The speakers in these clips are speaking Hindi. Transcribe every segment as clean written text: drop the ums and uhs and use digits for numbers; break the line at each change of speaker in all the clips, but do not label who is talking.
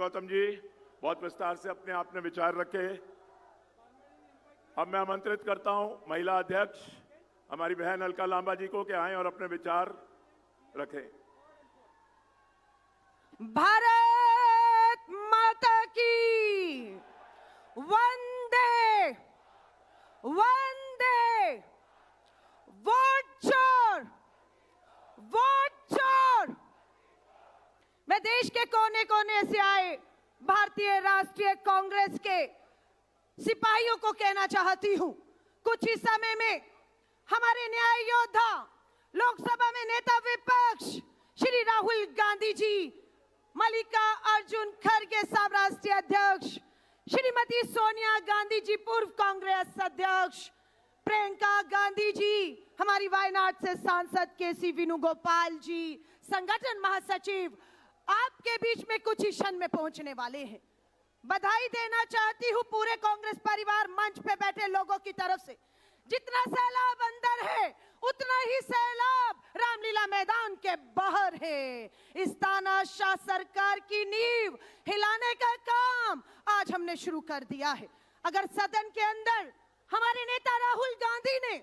गौतम जी, बहुत विस्तार से अपने आपने विचार रखे। अब मैं आमंत्रित करता हूं महिला अध्यक्ष हमारी बहन अलका लांबा जी को कि आएं और अपने विचार रखें।
भारत माता की वंदे वंदे। वोट चोर, वोट चोर। मैं देश के कोने कोने से आए भारतीय राष्ट्रीय कांग्रेस के सिपाहियों को कहना चाहती हूं, कुछ ही समय में हमारे न्याय योद्धा, लोकसभा में नेता विपक्ष श्री राहुल गांधी जी, मल्लिकार्जुन खड़गे साहब राष्ट्रीय अध्यक्ष, श्रीमती सोनिया गांधी जी पूर्व कांग्रेस अध्यक्ष, प्रियंका गांधी जी हमारी वायनाड से सांसद केसी वेणुगोपाल जी, संगठन महासचिव आपके बीच में कुछ ही क्षण में पहुंचने वाले हैं। बधाई देना चाहती हूं पूरे कांग्रेस परिवार मंच पे बैठे लोगों की तरफ से। जितना सैलाब अंदर है उतना ही सैलाब रामलीला मैदान के बाहर है। इस तानाशाह सरकार की नींव हिलाने का काम आज हमने शुरू कर दिया है। अगर सदन के अंदर हमारे नेता राहुल गांधी ने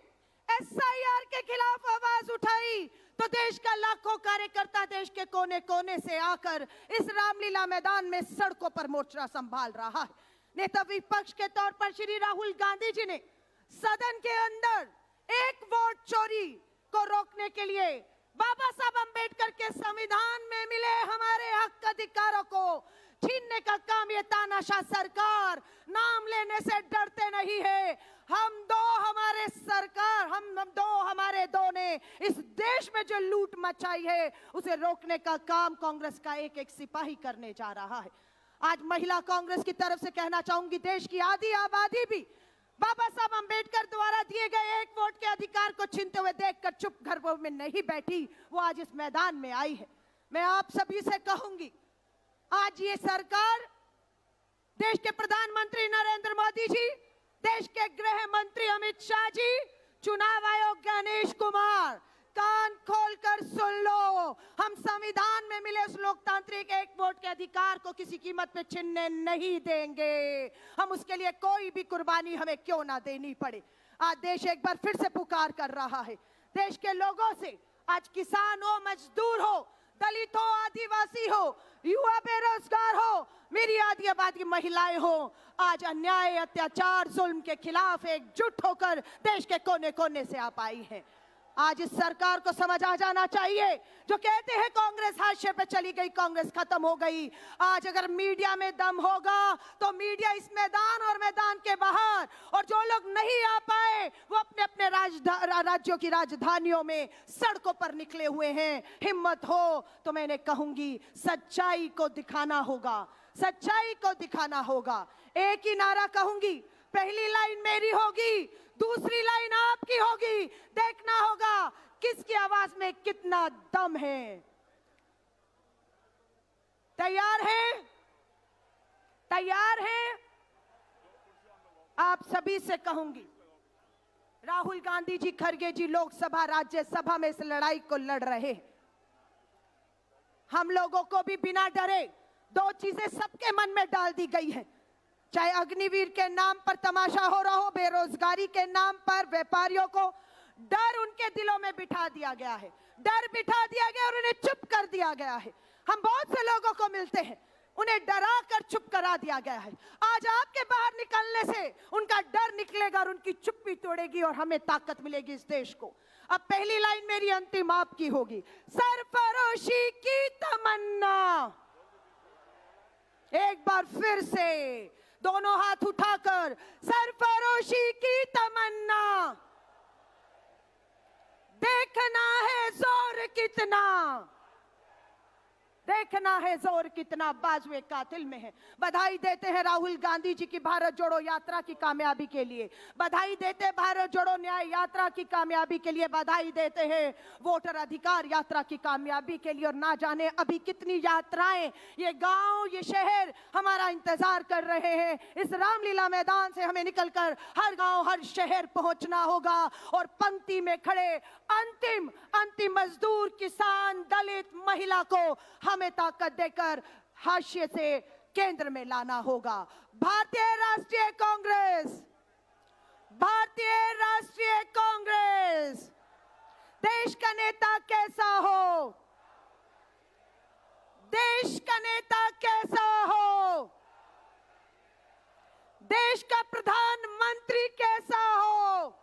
SIR के खिलाफ आवाज उठाई तो देश का लाखों कार्यकर्ता देश के कोने कोने से आकर इस रामलीला मैदान में सड़कों पर मोर्चा संभाल रहा है। नेता विपक्ष के तौर पर श्री राहुल गांधी जी ने सदन के अंदर एक वोट चोरी को रोकने के लिए बाबा साहब अंबेडकर के संविधान में मिले हमारे हक अधिकारों को छीनने का काम ये तानाशाह सरकार नाम लेने से डरते नहीं है। हम दो ने इस देश में जो लूट मचाई है उसे रोकने का काम कांग्रेस का एक एक सिपाही करने जा रहा है। आज महिला कांग्रेस की तरफ से कहना चाहूंगी, देश की आधी आबादी भी बाबा साहब अंबेडकर द्वारा दिए गए एक वोट के अधिकार को छीनते हुए देखकर चुप घरों में नहीं बैठी, वो आज इस मैदान में आई है। मैं आप सभी से कहूंगी, आज ये सरकार, देश के प्रधानमंत्री नरेंद्र मोदी जी, देश के गृह मंत्री अमित शाह जी, चुनाव आयोग गणेश कुमार, कान खोलकर सुन लो, हम संविधान में मिले उस लोकतांत्रिक एक वोट के अधिकार को किसी कीमत पे छीनने नहीं देंगे। हम उसके लिए कोई भी कुर्बानी हमें क्यों ना देनी पड़े। आज देश एक बार फिर से पुकार कर रहा है देश के लोगों से। आज किसान हो, मजदूर हो, दलित हो, आदिवासी हो, युवा बेरोजगार हो, मेरी आधी आबादी महिलाएं हो, आज अन्याय, अत्याचार, जुल्म के खिलाफ एकजुट होकर देश के कोने कोने से आप आई हैं। आज इस सरकार को समझ आ जाना चाहिए, जो कहते हैं कांग्रेस हाशिए पे चली गई, कांग्रेस खत्म हो गई। आज अगर मीडिया में दम होगा तो मीडिया इस मैदान और मैदान के बाहर, और जो लोग नहीं आ पाए वो अपने अपने राज्यों की राजधानियों में सड़कों पर निकले हुए हैं। हिम्मत हो तो मैंने कहूंगी सच्चाई को दिखाना होगा, सच्चाई को दिखाना होगा। एक ही नारा कहूंगी, पहली लाइन मेरी होगी, दूसरी लाइन आपकी होगी। देखना होगा किसकी आवाज में कितना दम है। तैयार है? तैयार है? आप सभी से कहूंगी, राहुल गांधी जी, खड़गे जी लोकसभा राज्यसभा में इस लड़ाई को लड़ रहे हैं। हम लोगों को भी बिना डरे दो चीजें सबके मन में डाल दी गई है, चाहे अग्निवीर के नाम पर तमाशा हो रहा हो, बेरोजगारी के नाम पर व्यापारियों को डर उनके दिलों में बिठा दिया गया है, डर बिठा दिया गया और उन्हें चुप कर दिया गया है। हम बहुत से लोगों को मिलते हैं, उन्हें डरा कर चुप करा दिया गया है। आज आपके बाहर निकलने से उनका डर निकलेगा और उनकी चुप्पी तोड़ेगी और हमें ताकत मिलेगी इस देश को। अब पहली लाइन मेरी अंतिम आपकी होगी, सरफरोशी की तमन्ना। एक बार फिर से दोनों हाथ उठाकर, सरफरोशी की तमन्ना। देखना है जोर कितना, देखना है जोर कितना बाजुए कातिल में है। बधाई देते हैं राहुल गांधी जी की भारत जोड़ो यात्रा की कामयाबी के लिए, बधाई देते हैं भारत जोड़ो न्याय यात्रा की कामयाबी के लिए, बधाई देते हैं वोटर अधिकार यात्रा की कामयाबी के लिए। और ना जाने अभी कितनी यात्राएं ये गांव, ये शहर हमारा इंतजार कर रहे हैं। इस रामलीला मैदान से हमें निकलकर हर गांव, हर शहर पहुंचना होगा और पंक्ति में खड़े अंतिम मजदूर, किसान, दलित, महिला को हमें ताकत देकर हाशिए से केंद्र में लाना होगा। भारतीय राष्ट्रीय कांग्रेस, भारतीय राष्ट्रीय कांग्रेस, देश का नेता कैसा हो, देश का नेता कैसा हो, देश का प्रधानमंत्री कैसा हो,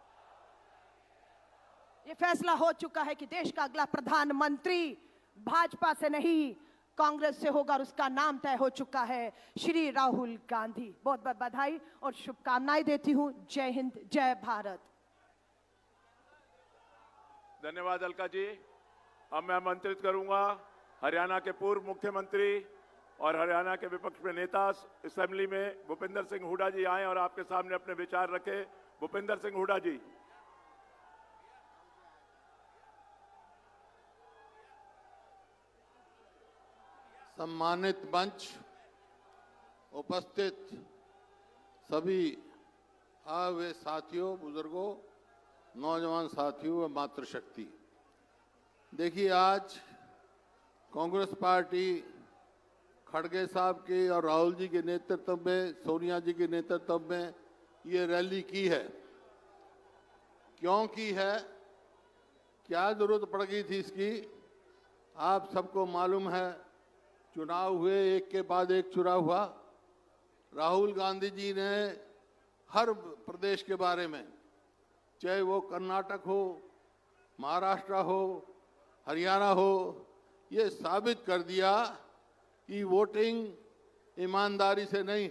ये फैसला हो चुका है कि देश का अगला प्रधानमंत्री भाजपा से नहीं कांग्रेस से होगा और उसका नाम तय हो चुका है, श्री राहुल गांधी। बहुत बहुत बधाई और शुभकामनाएं देती हूं। जय हिंद, जय भारत।
धन्यवाद अलका जी। अब मैं आमंत्रित करूंगा हरियाणा के पूर्व मुख्यमंत्री और हरियाणा के विपक्ष में नेता असेंबली में भूपेंद्र सिंह हुड्डा जी आए और आपके सामने अपने विचार रखे। भूपेंद्र सिंह हुड्डा जी।
सम्मानित मंच, उपस्थित सभी आए हुए साथियों, बुजुर्गों, नौजवान साथियों व मातृशक्ति, देखिए आज कांग्रेस पार्टी खड़गे साहब के और राहुल जी के नेतृत्व में, सोनिया जी के नेतृत्व में ये रैली की है। क्यों की है, क्या जरूरत पड़ गई थी इसकी? आप सबको मालूम है, चुनाव हुए, एक के बाद एक चुनाव हुआ। राहुल गांधी जी ने हर प्रदेश के बारे में, चाहे वो कर्नाटक हो, महाराष्ट्र हो, हरियाणा हो, ये साबित कर दिया कि वोटिंग ईमानदारी से नहीं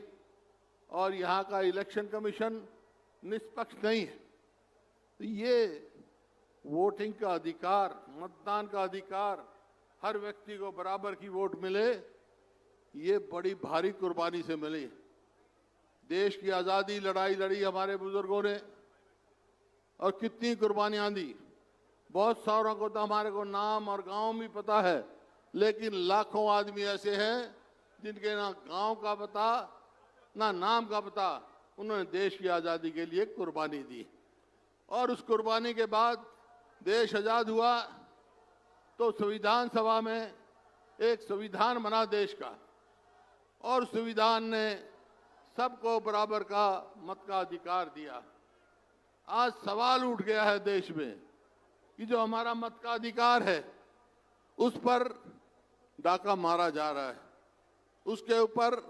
और यहाँ का इलेक्शन कमीशन निष्पक्ष नहीं है। तो ये वोटिंग का अधिकार, मतदान का अधिकार, हर व्यक्ति को बराबर की वोट मिले, ये बड़ी भारी कुर्बानी से मिली। देश की आज़ादी लड़ाई लड़ी हमारे बुजुर्गों ने और कितनी कुर्बानियां दी। बहुत सारों को तो हमारे को नाम और गांव भी पता है, लेकिन लाखों आदमी ऐसे हैं जिनके ना गांव का पता ना नाम का पता। उन्होंने देश की आज़ादी के लिए कुर्बानी दी और उस कुर्बानी के बाद देश आज़ाद हुआ तो संविधान सभा में एक संविधान बना देश का और संविधान ने सबको बराबर का मत का अधिकार दिया। आज सवाल उठ गया है देश में कि जो हमारा मत का अधिकार है उस पर डाका मारा जा रहा है, उसके ऊपर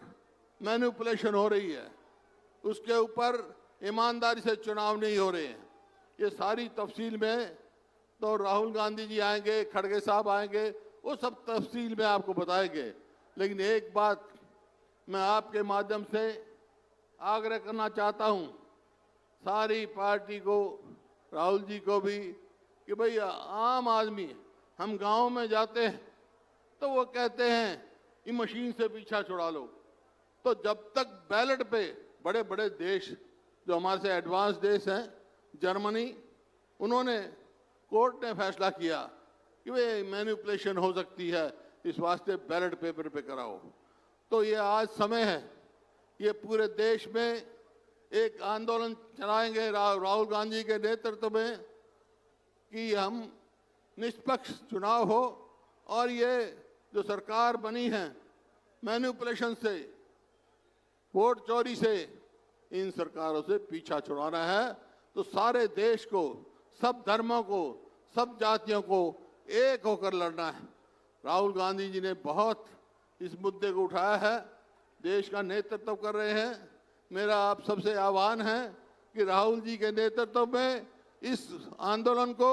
मैनिपुलेशन हो रही है, उसके ऊपर ईमानदारी से चुनाव नहीं हो रहे हैं। ये सारी तफसील में तो राहुल गांधी जी आएंगे, खड़गे साहब आएंगे, वो सब तफसील में आपको बताएंगे। लेकिन एक बात मैं आपके माध्यम से आग्रह करना चाहता हूं सारी पार्टी को, राहुल जी को भी, कि भाई आम आदमी, हम गांव में जाते हैं तो वो कहते हैं ये मशीन से पीछा छुड़ा लो। तो जब तक बैलेट पे बड़े बड़े देश जो हमारे से एडवांस देश हैं, जर्मनी, उन्होंने कोर्ट ने फैसला किया कि वे मैनिपुलेशन हो सकती है, इस वास्ते बैलेट पेपर पे कराओ। तो ये आज समय है, ये पूरे देश में एक आंदोलन चलाएंगे राहुल गांधी के नेतृत्व में कि हम निष्पक्ष चुनाव हो और ये जो सरकार बनी है मैनिपुलेशन से, वोट चोरी से, इन सरकारों से पीछा छुड़ाना है। तो सारे देश को, सब धर्मों को, सब जातियों को एक होकर लड़ना है। राहुल गांधी जी ने बहुत इस मुद्दे को उठाया है, देश का नेतृत्व कर रहे हैं। मेरा आप सबसे आह्वान है कि राहुल जी के नेतृत्व में इस आंदोलन को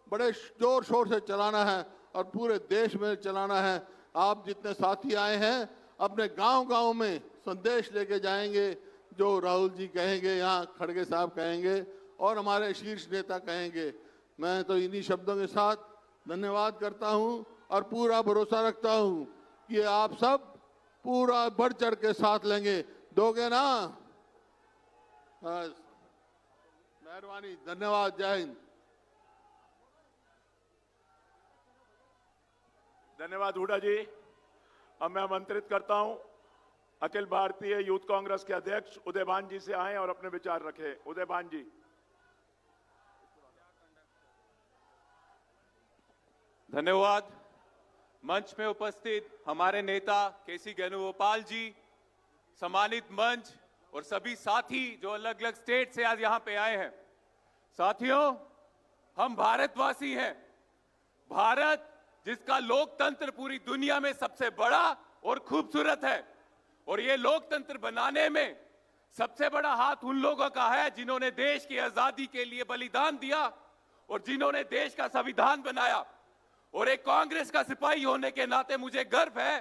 बड़े जोर शोर से चलाना है और पूरे देश में चलाना है। आप जितने साथी आए हैं अपने गांव-गांव में संदेश लेके जाएंगे, जो राहुल जी कहेंगे, यहाँ खड़गे साहब कहेंगे और हमारे शीर्ष नेता कहेंगे। मैं तो इन्हीं शब्दों के साथ धन्यवाद करता हूं और पूरा भरोसा रखता हूं कि आप सब पूरा बढ़ चढ़ के साथ लेंगे। दोगे ना? मेहरबानी, धन्यवाद, जय हिंद।
धन्यवाद हुड्डा जी। अब मैं आमंत्रित करता हूं अखिल भारतीय यूथ कांग्रेस के अध्यक्ष उदयभान जी से आए और अपने विचार रखें। उदयभान जी।
धन्यवाद। मंच में उपस्थित हमारे नेता केसी वेणुगोपाल जी, सम्मानित मंच और सभी साथी जो अलग अलग स्टेट से आज यहां पे आए हैं। साथियों, हम भारतवासी हैं। भारत जिसका लोकतंत्र पूरी दुनिया में सबसे बड़ा और खूबसूरत है, और ये लोकतंत्र बनाने में सबसे बड़ा हाथ उन लोगों का है जिन्होंने देश की आजादी के लिए बलिदान दिया और जिन्होंने देश का संविधान बनाया। और एक कांग्रेस का सिपाही होने के नाते मुझे गर्व है,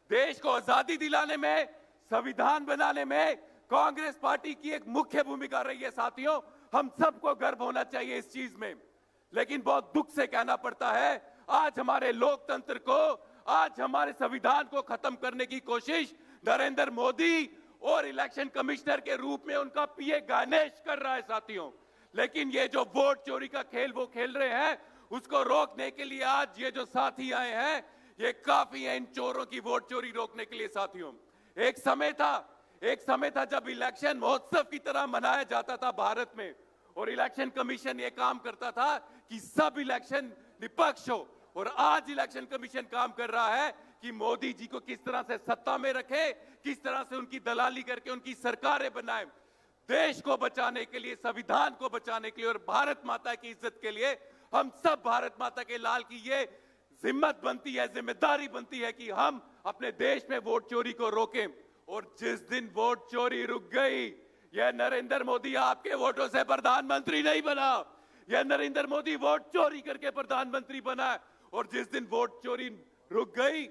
देश को आजादी दिलाने में, संविधान बनाने में कांग्रेस पार्टी की एक मुख्य भूमिका रही है। साथियों, हम सबको गर्व होना चाहिए इस चीज में। लेकिन बहुत दुख से कहना पड़ता है, आज हमारे लोकतंत्र को, आज हमारे संविधान को खत्म करने की कोशिश नरेंद्र मोदी और इलेक्शन कमिश्नर के रूप में उनका पीए गणेश कर रहा है। साथियों, लेकिन ये जो वोट चोरी का खेल वो खेल रहे हैं, उसको रोकने के लिए आज ये जो साथी आए हैं, ये काफी है इन चोरों की वोट चोरी रोकने के लिए। साथियों, एक समय था जब इलेक्शन महोत्सव की तरह मनाया जाता था भारत में, और इलेक्शन कमीशन ये काम करता था कि सब इलेक्शन निष्पक्ष हो। और आज इलेक्शन कमीशन काम कर रहा है कि मोदी जी को किस तरह से सत्ता में रखे, किस तरह से उनकी दलाली करके उनकी सरकारें बनाए। देश को बचाने के लिए, संविधान को बचाने के लिए और भारत माता की इज्जत के लिए हम सब भारत माता के लाल की ये जिम्मत बनती है, जिम्मेदारी बनती है कि हम अपने देश में वोट चोरी को रोकें। और जिस दिन वोट चोरी रुक गई, यह नरेंद्र मोदी आपके वोटों से प्रधानमंत्री नहीं बना, यह नरेंद्र मोदी वोट चोरी करके प्रधानमंत्री बना। और जिस दिन वोट चोरी रुक गई,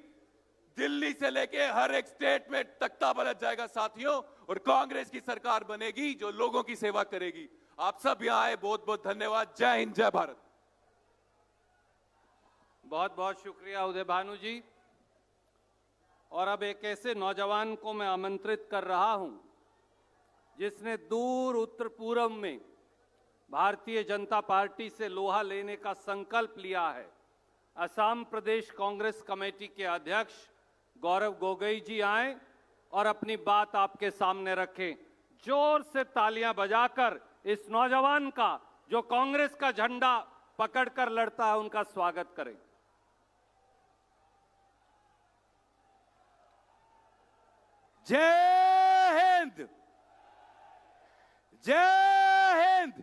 दिल्ली से लेके हर एक स्टेट में तख्ता पलट जाएगा। साथियों, और कांग्रेस की सरकार बनेगी जो लोगों की सेवा करेगी। आप सब यहां आए, बहुत बहुत धन्यवाद। जय हिंद, जय भारत।
बहुत बहुत शुक्रिया उदय भानु जी। और अब एक ऐसे नौजवान को मैं आमंत्रित कर रहा हूं जिसने दूर उत्तर पूर्व में भारतीय जनता पार्टी से लोहा लेने का संकल्प लिया है। असम प्रदेश कांग्रेस कमेटी के अध्यक्ष गौरव गोगोई जी आए और अपनी बात आपके सामने रखें। जोर से तालियां बजाकर इस नौजवान का, जो कांग्रेस का झंडा पकड़कर लड़ता है, उनका स्वागत करें।
जय हिंद, जय हिंद,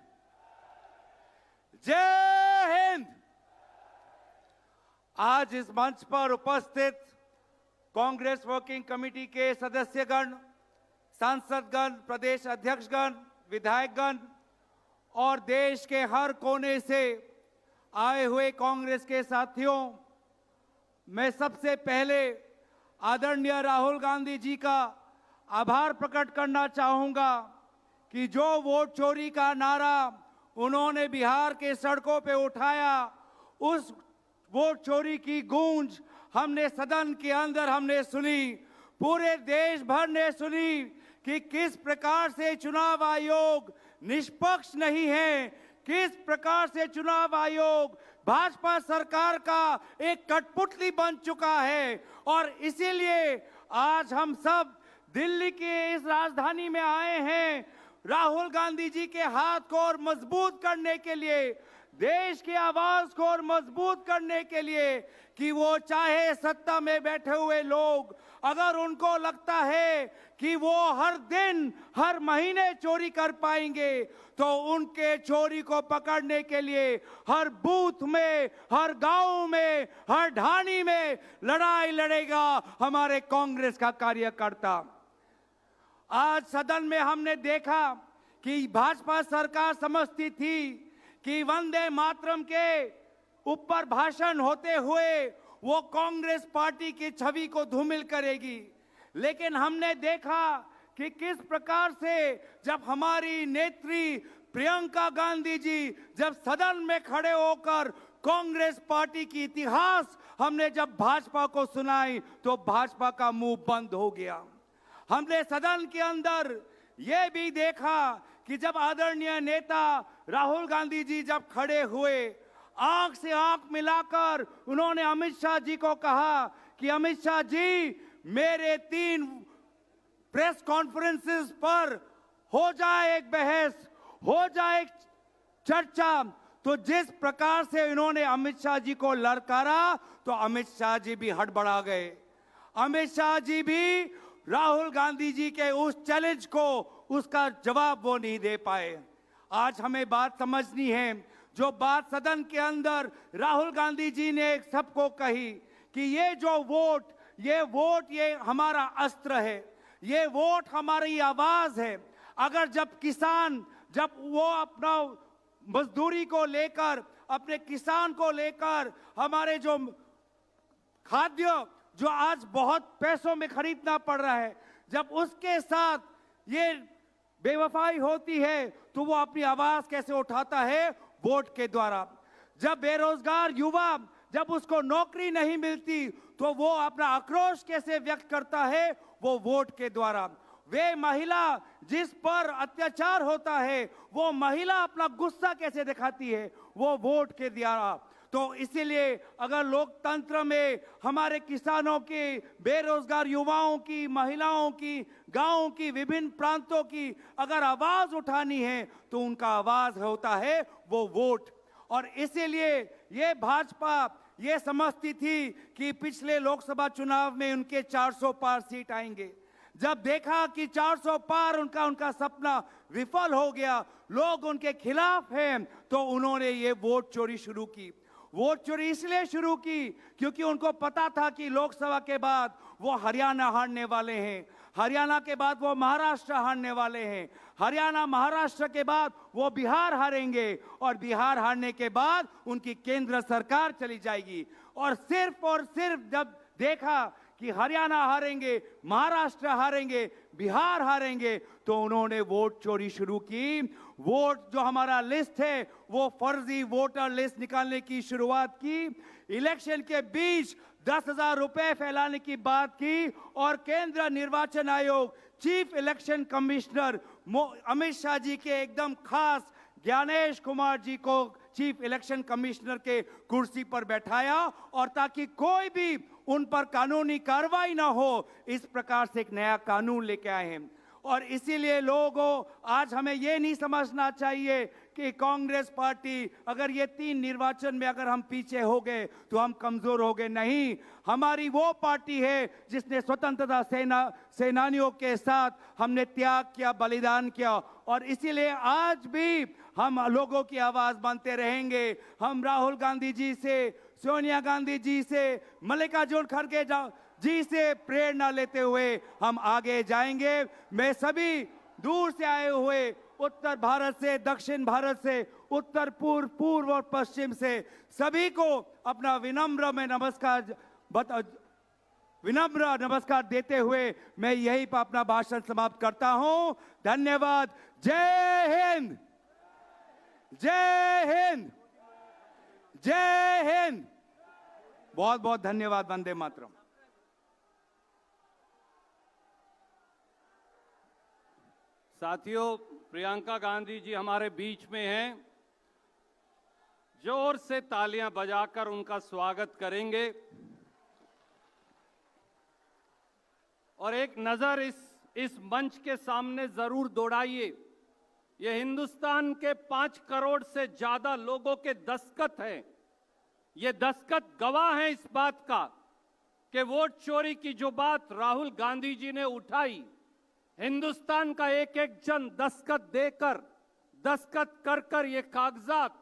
जय हिंद। आज इस मंच पर उपस्थित कांग्रेस वर्किंग कमेटी के सदस्यगण, सांसदगण, प्रदेश अध्यक्षगण, विधायकगण और देश के हर कोने से आए हुए कांग्रेस के साथियों, मैं सबसे पहले आदरणीय राहुल गांधी जी का आभार प्रकट करना चाहूंगा कि जो वोट चोरी का नारा उन्होंने बिहार के सड़कों पे उठाया, उस वोट चोरी की गूंज हमने सदन के अंदर हमने सुनी, पूरे देश भर ने सुनी कि किस प्रकार से चुनाव आयोग निष्पक्ष नहीं है, किस प्रकार से चुनाव आयोग भाजपा सरकार का एक कठपुतली बन चुका है। और इसीलिए आज हम सब दिल्ली के इस राजधानी में आए हैं राहुल गांधी जी के हाथ को और मजबूत करने के लिए, देश की आवाज को और मजबूत करने के लिए कि वो चाहे सत्ता में बैठे हुए लोग, अगर उनको लगता है कि वो हर दिन हर महीने चोरी कर पाएंगे, तो उनके चोरी को पकड़ने के लिए हर बूथ में, हर गांव में, हर ढाणी में लड़ाई लड़ेगा हमारे कांग्रेस का कार्यकर्ता। आज सदन में हमने देखा कि भाजपा सरकार समझती थी कि वंदे मातरम के ऊपर भाषण होते हुए वो कांग्रेस पार्टी की छवि को धूमिल करेगी, लेकिन हमने देखा कि किस प्रकार से जब हमारी नेत्री प्रियंका गांधी जी जब सदन में खड़े होकर कांग्रेस पार्टी की इतिहास हमने जब भाजपा को सुनाई, तो भाजपा का मुंह बंद हो गया। हमने सदन के अंदर यह भी देखा कि जब आदरणीय नेता राहुल गांधी जी जब खड़े हुए, आंख से आंख मिलाकर उन्होंने अमित शाह जी को कहा कि अमित शाह जी, मेरे 3 प्रेस कॉन्फ्रेंसेस पर हो जाए एक बहस, हो जाए एक चर्चा। तो जिस प्रकार से इन्होंने अमित शाह जी को ललकारा, तो अमित शाह जी भी हड़बड़ा गए। अमित शाह जी भी राहुल गांधी जी के उस चैलेंज को उसका जवाब वो नहीं दे पाए। आज हमें बात समझनी है, जो बात सदन के अंदर राहुल गांधी जी ने सबको कही कि ये जो वोट, ये हमारा अस्त्र है, ये वोट हमारी आवाज है। अगर जब वो अपना मजदूरी को लेकर, अपने किसान को लेकर, हमारे जो खाद्य जो आज बहुत पैसों में खरीदना पड़ रहा है, जब उसके साथ ये बेवफाई होती है तो वो अपनी आवाज कैसे उठाता है? वोट के द्वारा। जब बेरोजगार युवा, जब उसको नौकरी नहीं मिलती तो वो अपना आक्रोश कैसे व्यक्त करता है? वो वोट के द्वारा। वे महिला जिस पर अत्याचार होता है, वो महिला अपना गुस्सा कैसे दिखाती है? वो वोट के द्वारा। तो इसीलिए अगर लोकतंत्र में हमारे किसानों की, बेरोजगार युवाओं की, महिलाओं की, गांवों की, विभिन्न प्रांतों की अगर आवाज उठानी है तो उनका आवाज होता है वो वोट। और इसीलिए ये भाजपा ये समझती थी कि पिछले लोकसभा चुनाव में उनके 400 पार सीट आएंगे। जब देखा कि 400 पार उनका सपना विफल हो गया, लोग उनके खिलाफ हैं, तो उन्होंने ये वोट चोरी शुरू की। वोट चोरी इसलिए शुरू की क्योंकि उनको पता था कि लोकसभा के बाद वो हरियाणा हारने वाले हैं, हरियाणा के बाद वो महाराष्ट्र हारने वाले हैं, हरियाणा महाराष्ट्र के बाद वो बिहार हारेंगे, और बिहार हारने के बाद उनकी केंद्र सरकार चली जाएगी। और सिर्फ जब देखा कि हरियाणा हारेंगे, महाराष्ट्र हारेंगे, बिहार हारेंगे, तो उन्होंने वोट चोरी शुरू की। वोट जो हमारा लिस्ट है वो फर्जी वोटर लिस्ट निकालने की शुरुआत की। इलेक्शन के बीच 10,000 रुपए फैलाने की बात की, और केंद्र निर्वाचन आयोग, chief election commissioner Amit Shah ji के एकदम खास ज्ञानेश कुमार जी को चीफ इलेक्शन कमिश्नर के कुर्सी पर बैठाया, और ताकि कोई भी उन पर कानूनी कार्रवाई ना हो, इस प्रकार से एक नया कानून लेके आए हैं। और इसीलिए लोगों, आज हमें ये नहीं समझना चाहिए कि कांग्रेस पार्टी, अगर ये 3 निर्वाचन में अगर हम पीछे हो गए तो हम कमजोर हो गए। नहीं, हमारी वो पार्टी है जिसने स्वतंत्रता सेनानियों के साथ हमने त्याग किया, बलिदान किया, और इसीलिए आज भी हम लोगों की आवाज बनते रहेंगे। हम राहुल गांधी जी से, सोनिया गांधी जी से, मल्लिकार्जुन खड़गे जी से प्रेरणा लेते हुए हम आगे जाएंगे। मैं सभी दूर से आए हुए, उत्तर भारत से, दक्षिण भारत से, उत्तर पूर्व और पश्चिम से सभी को अपना विनम्र नमस्कार देते हुए मैं यही पर अपना भाषण समाप्त करता हूं। धन्यवाद। जय हिंद, जय हिंद, जय हिंद। बहुत बहुत धन्यवाद। वंदे मातरम।
साथियों, प्रियंका गांधी जी हमारे बीच में हैं। जोर से तालियां बजाकर उनका स्वागत करेंगे। और एक नजर इस मंच के सामने जरूर दौड़ाइए। ये हिंदुस्तान के 5 करोड़ से ज्यादा लोगों के दस्तखत हैं। ये दस्तखत गवाह हैं इस बात का कि वोट चोरी की जो बात राहुल गांधी जी ने उठाई, हिंदुस्तान का एक एक जन दस्तखत कर कर ये कागजात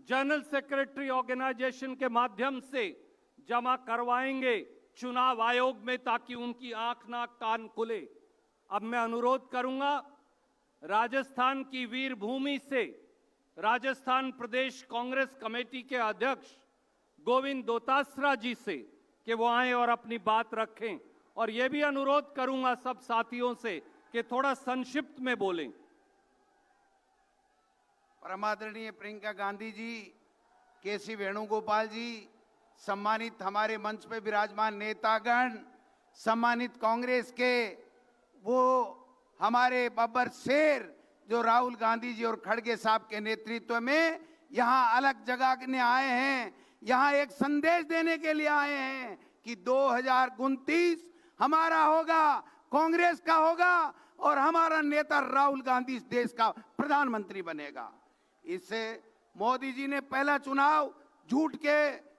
जनरल सेक्रेटरी ऑर्गेनाइजेशन के माध्यम से जमा करवाएंगे चुनाव आयोग में, ताकि उनकी आंख नाक कान खुले। अब मैं अनुरोध करूंगा राजस्थान की वीर भूमि से राजस्थान प्रदेश कांग्रेस कमेटी के अध्यक्ष गोविंद दोतासरा जी से कि वो आए और अपनी बात रखें। और यह भी अनुरोध करूंगा सब साथियों से कि थोड़ा संक्षिप्त में बोलें।
परमादरणीय प्रियंका गांधी जी, केसी वेणुगोपाल जी, सम्मानित हमारे मंच पे विराजमान नेतागण, सम्मानित कांग्रेस के वो हमारे बब्बर शेर जो राहुल गांधी जी और खड़गे साहब के नेतृत्व में यहाँ अलग जगह आए हैं, यहाँ एक संदेश देने के लिए आए हैं कि 2029 हमारा होगा, कांग्रेस का होगा, और हमारा नेता राहुल गांधी इस देश का प्रधानमंत्री बनेगा। इससे मोदी जी ने पहला चुनाव झूठ के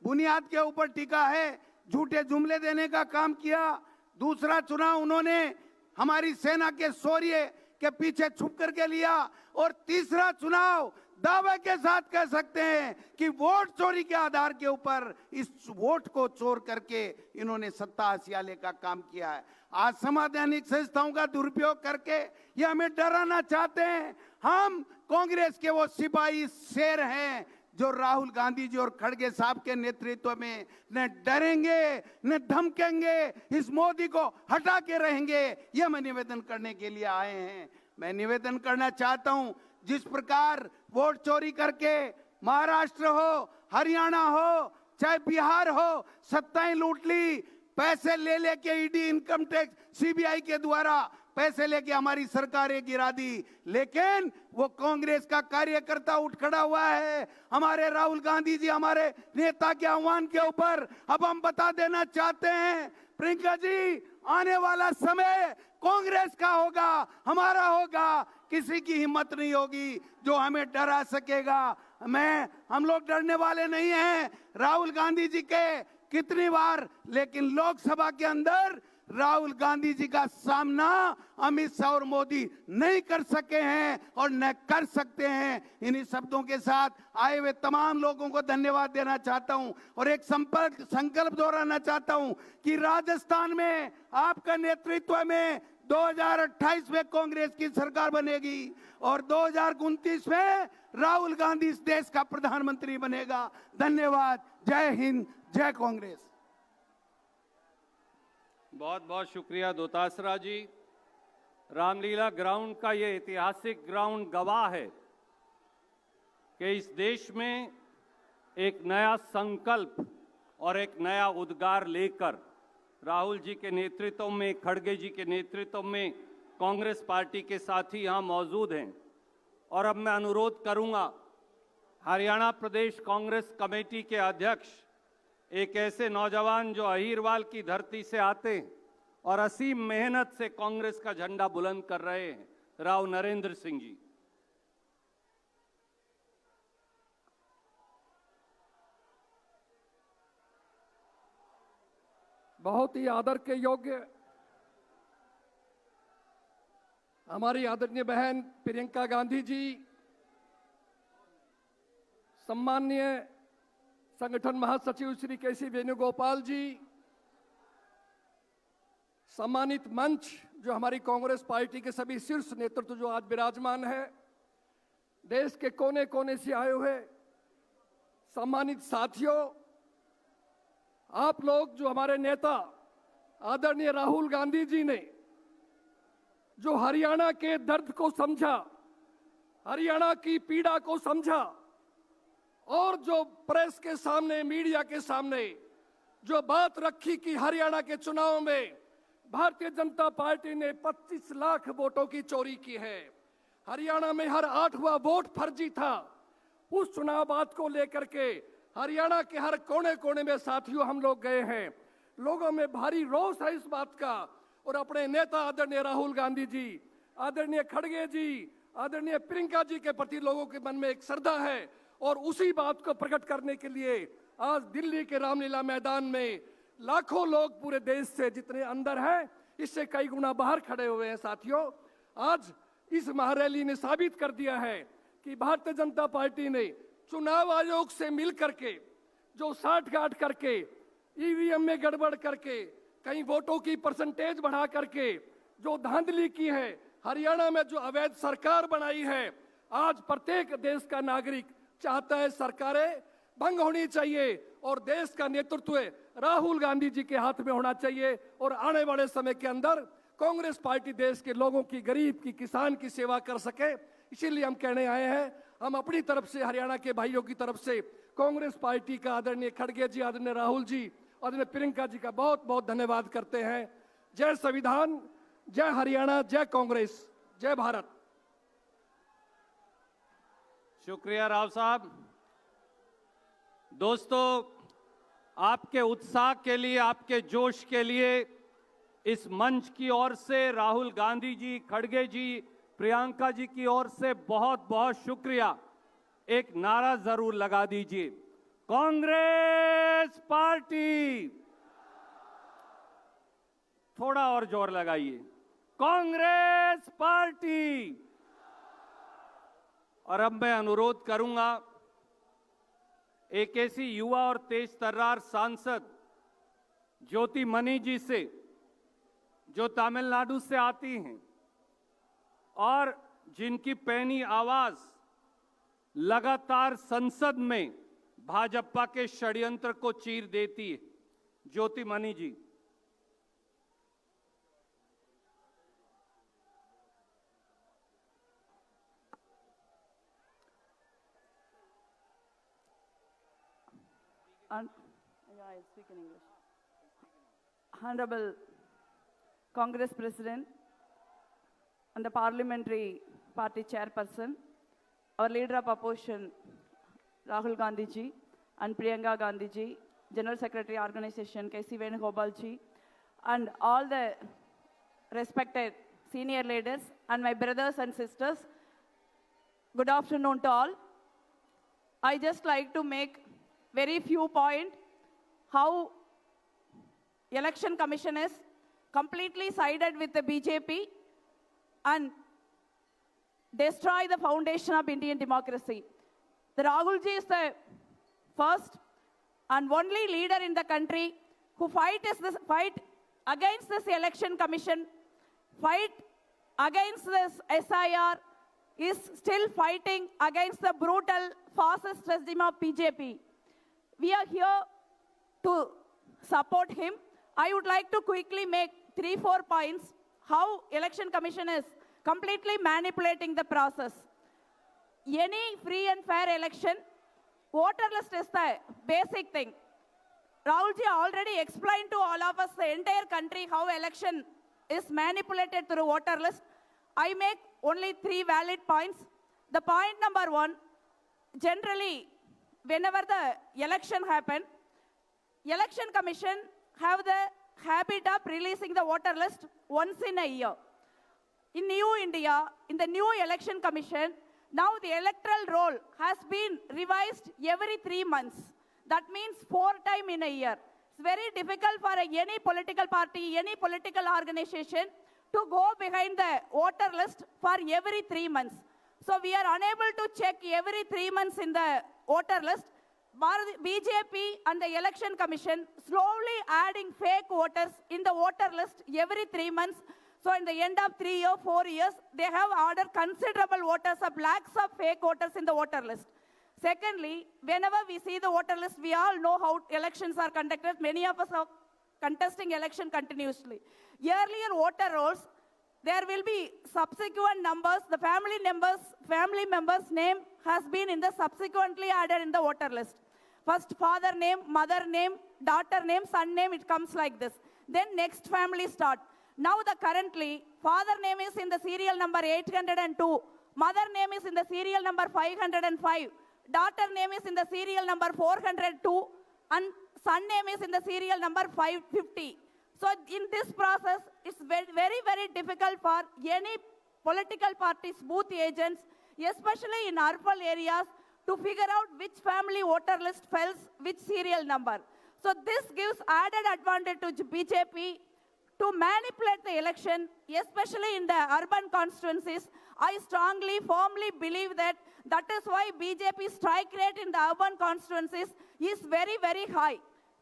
बुनियाद के ऊपर टिका है, झूठे जुमले देने का काम किया। दूसरा चुनाव उन्होंने हमारी सेना के शौर्य के पीछे छुप करके लिया, और तीसरा चुनाव दावे के साथ कह सकते हैं कि वोट चोरी के आधार के ऊपर इस वोट को चोर करके इन्होंने सत्ता हासिल का काम किया है। आज संवैधानिक संस्थाओं का दुरुपयोग करके ये हमें डराना चाहते हैं। हम कांग्रेस के वो सिपाही शेर हैं जो राहुल गांधी जी और खड़गे साहब के नेतृत्व में न डरेंगे न धमकेंगे, इस मोदी को हटा के रहेंगे। ये मैं निवेदन करने के लिए आए हैं। मैं निवेदन करना चाहता हूं, जिस प्रकार वोट चोरी करके महाराष्ट्र हो, हरियाणा हो, चाहे बिहार हो, सत्ताएं लूट ली, पैसे ले लेके ईडी, इनकम टैक्स, सीबीआई के द्वारा पैसे लेके हमारी सरकारें गिरा दी, लेकिन वो कांग्रेस का कार्यकर्ता उठ खड़ा हुआ है हमारे राहुल गांधी जी, हमारे नेता के आह्वान के ऊपर। अब हम बता देना चाहते हैं प्रियंका जी, आने वाला समय कांग्रेस का होगा, हमारा होगा। किसी की हिम्मत नहीं होगी जो हमें डरा सकेगा। हम लोग डरने वाले नहीं हैं राहुल गांधी जी के कितनी बार, लेकिन लोकसभा के अंदर राहुल गांधी जी का सामना अमित शाह और मोदी नहीं कर सके हैं और न कर सकते हैं। इन्हीं शब्दों के साथ आए हुए तमाम लोगों को धन्यवाद देना चाहता हूं और एक संकल्प दोहराना चाहता हूं कि राजस्थान में आपका नेतृत्व में 2028 में कांग्रेस की सरकार बनेगी और 2029 में राहुल गांधी इस देश का प्रधानमंत्री बनेगा। धन्यवाद। जय हिंद, जय कांग्रेस।
बहुत बहुत शुक्रिया दोतासरा जी। रामलीला ग्राउंड का ये ऐतिहासिक ग्राउंड गवाह है कि इस देश में एक नया संकल्प और एक नया उद्गार लेकर राहुल जी के नेतृत्व में, खड़गे जी के नेतृत्व में कांग्रेस पार्टी के साथी यहाँ मौजूद हैं। और अब मैं अनुरोध करूंगा हरियाणा प्रदेश कांग्रेस कमेटी के अध्यक्ष, एक ऐसे नौजवान जो अहीरवाल की धरती से आते हैं और असीम मेहनत से कांग्रेस का झंडा बुलंद कर रहे हैं, राव नरेंद्र सिंह जी।
बहुत ही आदर के योग्य हमारी आदरणीय बहन प्रियंका गांधी जी, सम्माननीय संगठन महासचिव श्री केसी वेणुगोपाल जी, सम्मानित मंच जो हमारी कांग्रेस पार्टी के सभी शीर्ष नेतृत्व जो आज विराजमान है, देश के कोने कोने से आए हुए सम्मानित साथियों, आप लोग जो हमारे नेता आदरणीय राहुल गांधी जी ने जो हरियाणा के दर्द को समझा, हरियाणा की पीड़ा को समझा और जो प्रेस के सामने, मीडिया के सामने जो बात रखी कि हरियाणा के चुनाव में भारतीय जनता पार्टी ने 25 लाख वोटों की चोरी की है, हरियाणा में हर 8वां वोट फर्जी था, उस चुनाव बात को लेकर के हरियाणा के हर कोने कोने में साथियों हम लोग गए हैं। लोगों में भारी रोष है इस बात का और अपने नेता आदरणीय राहुल गांधी जी, आदरणीय खड़गे जी, आदरणीय प्रियंका जी के प्रति लोगों के मन में एक श्रद्धा है और उसी बात को प्रकट करने के लिए आज दिल्ली के रामलीला मैदान में लाखों लोग पूरे देश से जितने अंदर हैं इससे कई गुना बाहर खड़े हुए हैं। साथियों, आज इस महारैली ने साबित कर दिया है कि भारतीय जनता पार्टी ने चुनाव आयोग से मिल करके जो साठगांठ करके, ईवीएम में गड़बड़ करके, कहीं वोटों की परसेंटेज बढ़ा करके जो धांधली की है, हरियाणा में जो अवैध सरकार बनाई है, आज प्रत्येक देश का नागरिक चाहता है सरकारें भंग होनी चाहिए और देश का नेतृत्व राहुल गांधी जी के हाथ में होना चाहिए और आने वाले समय के अंदर कांग्रेस पार्टी देश के लोगों की, गरीब की, किसान की सेवा कर सके। इसीलिए हम कहने आए हैं, हम अपनी तरफ से, हरियाणा के भाइयों की तरफ से कांग्रेस पार्टी का आदरणीय खड़गे जी, आदरणीय राहुल जी, आदरणीय प्रियंका जी का बहुत बहुत धन्यवाद करते हैं। जय संविधान, जय हरियाणा, जय कांग्रेस, जय भारत।
शुक्रिया राव साहब। दोस्तों, आपके उत्साह के लिए, आपके जोश के लिए इस मंच की ओर से राहुल गांधी जी, खड़गे जी, प्रियंका जी की ओर से बहुत बहुत शुक्रिया। एक नारा जरूर लगा दीजिए, कांग्रेस पार्टी। थोड़ा और जोर लगाइए। कांग्रेस पार्टी। और अब मैं अनुरोध करूंगा एक ऐसी युवा और तेज तर्रार सांसद ज्योति मनी जी से, जो तमिलनाडु से आती हैं और जिनकी पैनी आवाज लगातार संसद में भाजपा के षड्यंत्र को चीर देती है। Jyoti Mani ji.
Yeah, I speak in English. Honorable Congress President and the Parliamentary Party Chairperson, our Leader of Opposition, Rahul Gandhi ji, and Priyanka Gandhi ji, General Secretary Organization, K.C. Venugopal ji, and all the respected senior leaders, and my brothers and sisters, good afternoon to all. I just like to make very few points how Election Commission is completely sided with the BJP and destroy the foundation of Indian democracy. The Rahulji is the first and only leader in the country who fight against this Election Commission, fight against this SIR, is still fighting against the brutal fascist regime of BJP. We are here to support him. I would like to quickly make 3-4 points how Election Commission is completely manipulating the process. Any free and fair election, voter list is the basic thing. Rahulji already explained to all of us, the entire country, how election is manipulated through voter list. I make only 3 valid points. The point number 1, generally, whenever the election happens, Election Commission have the habit of releasing the voter list once in a year. In New India, in the new Election Commission, now the electoral roll has been revised every 3 months. That means 4 times in a year. It's very difficult for any political party, any political organization to go behind the voter list for every 3 months. So we are unable to check every 3 months in the voter list. BJP and the Election Commission slowly adding fake voters in the voter list every 3 months. So in the end of 3 years, 4 years, they have ordered considerable voters of lakhs of fake voters in the voter list. Secondly, whenever we see the voter list, we all know how elections are conducted. Many of us are contesting election continuously. Earlier voter rolls, there will be subsequent numbers. The family members' name has been in the subsequently added in the voter list. First father name, mother name, daughter name, son name, it comes like this. Then next family start. Now the currently, father name is in the serial number 802, mother name is in the serial number 505, daughter name is in the serial number 402, and son name is in the serial number 550. So in this process, it's very, very difficult for any political parties, booth agents, especially in urban areas, to figure out which family voter list fills which serial number. So this gives added advantage to BJP to manipulate the election, especially in the urban constituencies. I strongly, firmly believe that that is why BJP strike rate in the urban constituencies is very, very high.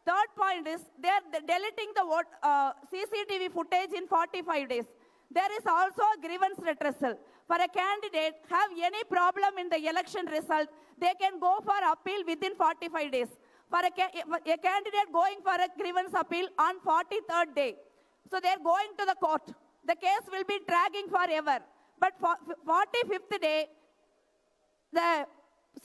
Third point is they are deleting the CCTV footage in 45 days. There is also a grievance redressal. For a candidate have any problem in the election result, they can go for appeal within 45 days. For a candidate going for a grievance appeal on 43rd day. So they are going to the court. The case will be dragging forever. But for 45th day, the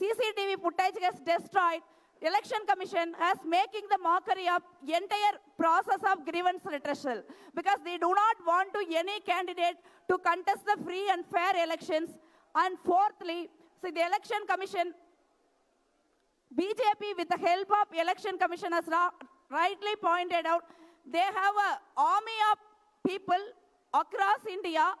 CCTV footage gets destroyed. Election Commission has making the mockery of entire process of grievance redressal because they do not want to any candidate to contest the free and fair elections. And fourthly, see the Election Commission, BJP with the help of Election Commission has rightly pointed out, they have an army of people across India,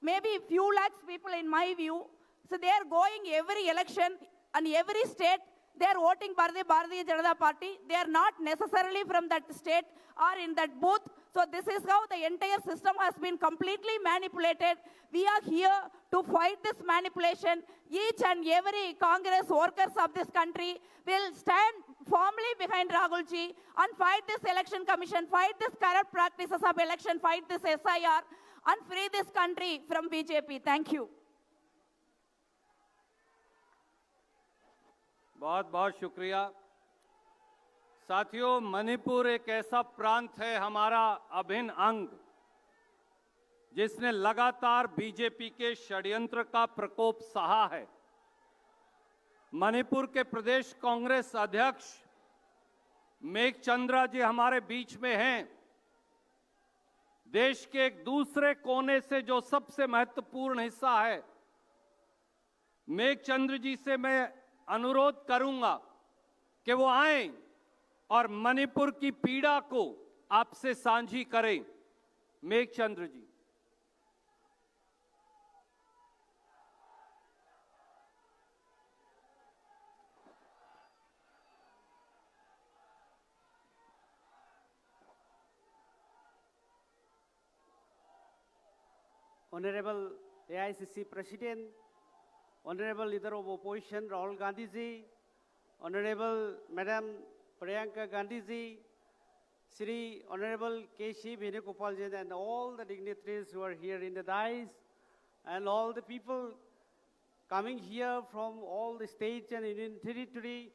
maybe few lakhs people in my view. So they are going every election and every state. they are voting for the Bharatiya Janata Party. They are not necessarily from that state or in that booth. So this is how the entire system has been completely manipulated. We are here to fight this manipulation. Each and every Congress workers of this country will stand firmly behind Rahulji and fight this election commission, fight this corrupt practices of election, fight this SIR and free this country from BJP. Thank you.
बहुत बहुत शुक्रिया। साथियों, मणिपुर एक ऐसा प्रांत है, हमारा अभिन्न अंग, जिसने लगातार बीजेपी के षड्यंत्र का प्रकोप सहा है। मणिपुर के प्रदेश कांग्रेस अध्यक्ष मेघचंद्रा जी हमारे बीच में हैं। देश के एक दूसरे कोने से जो सबसे महत्वपूर्ण हिस्सा है, मेघचंद्र जी से मैं अनुरोध करूंगा कि वो आएं और मणिपुर की पीड़ा को आपसे साझी करें। मेघचंद्र जी।
Honorable AICC President, Honorable Leader of Opposition Rahul Gandhi ji, Honorable Madam Priyanka Gandhi ji, Shri Honorable K.C. Venugopal ji, and all the dignitaries who are here in the dais, and all the people coming here from all the states and Union territory,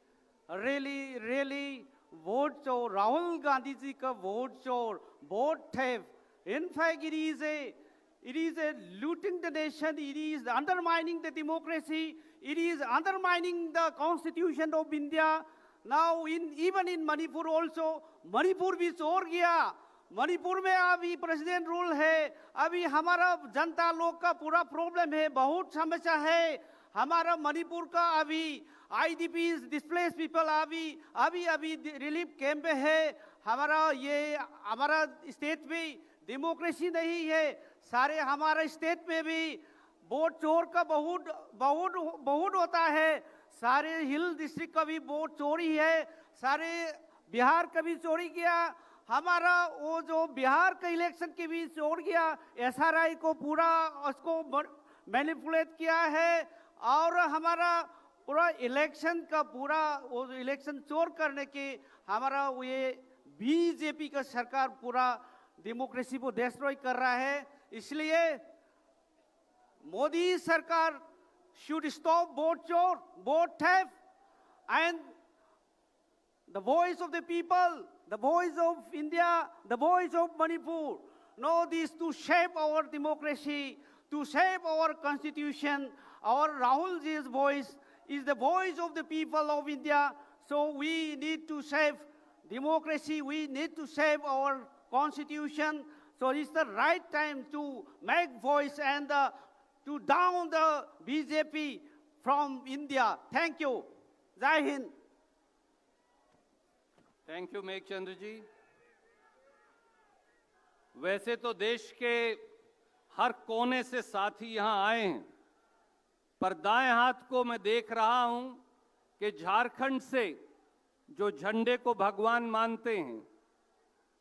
really vote cho Rahul Gandhi ji ka vote cho vote theft. In fact, it is a looting the nation, it is undermining the democracy, it is undermining the constitution of India. Now, even in Manipur also, Manipur भी चोर गया। मणिपुर में अभी प्रेसिडेंट रूल है, अभी हमारा जनता लोग का पूरा प्रॉब्लम है, बहुत समस्या है। हमारा मणिपुर का अभी IDPs, displaced people अभी रिलीफ कैंप में है। हमारा स्टेट में डेमोक्रेसी नहीं है। सारे हमारे स्टेट में भी वोट चोर का बहुत होता है। सारे हिल डिस्ट्रिक्ट का भी वोट चोरी है। सारे बिहार का भी चोरी किया। हमारा वो जो बिहार का इलेक्शन के भी चोर गया। SRI को पूरा उसको मैनिपुलेट किया है और हमारा पूरा इलेक्शन का पूरा वो इलेक्शन चोर करने के हमारा ये बीजेपी का सरकार पूरा डेमोक्रेसी को डिस्ट्रॉय कर रहा है। इसलिए मोदी सरकार should stop vote chor, vote theft, and the voice of the people, the voice of India, the voice of Manipur, know this to shape our democracy, to shape our constitution. Our Rahul ji's voice is the voice of the people of India. So we need to save democracy, we need to save our constitution. So it's the right time to make voice and to down the BJP from India. Thank you. Jai Hind.
Thank you Meghchandra ji. वैसे तो देश के हर कोने से साथी यहां आए हैं, पर दाएं हाथ को मैं देख रहा हूं कि झारखंड से जो झंडे को भगवान मानते हैं,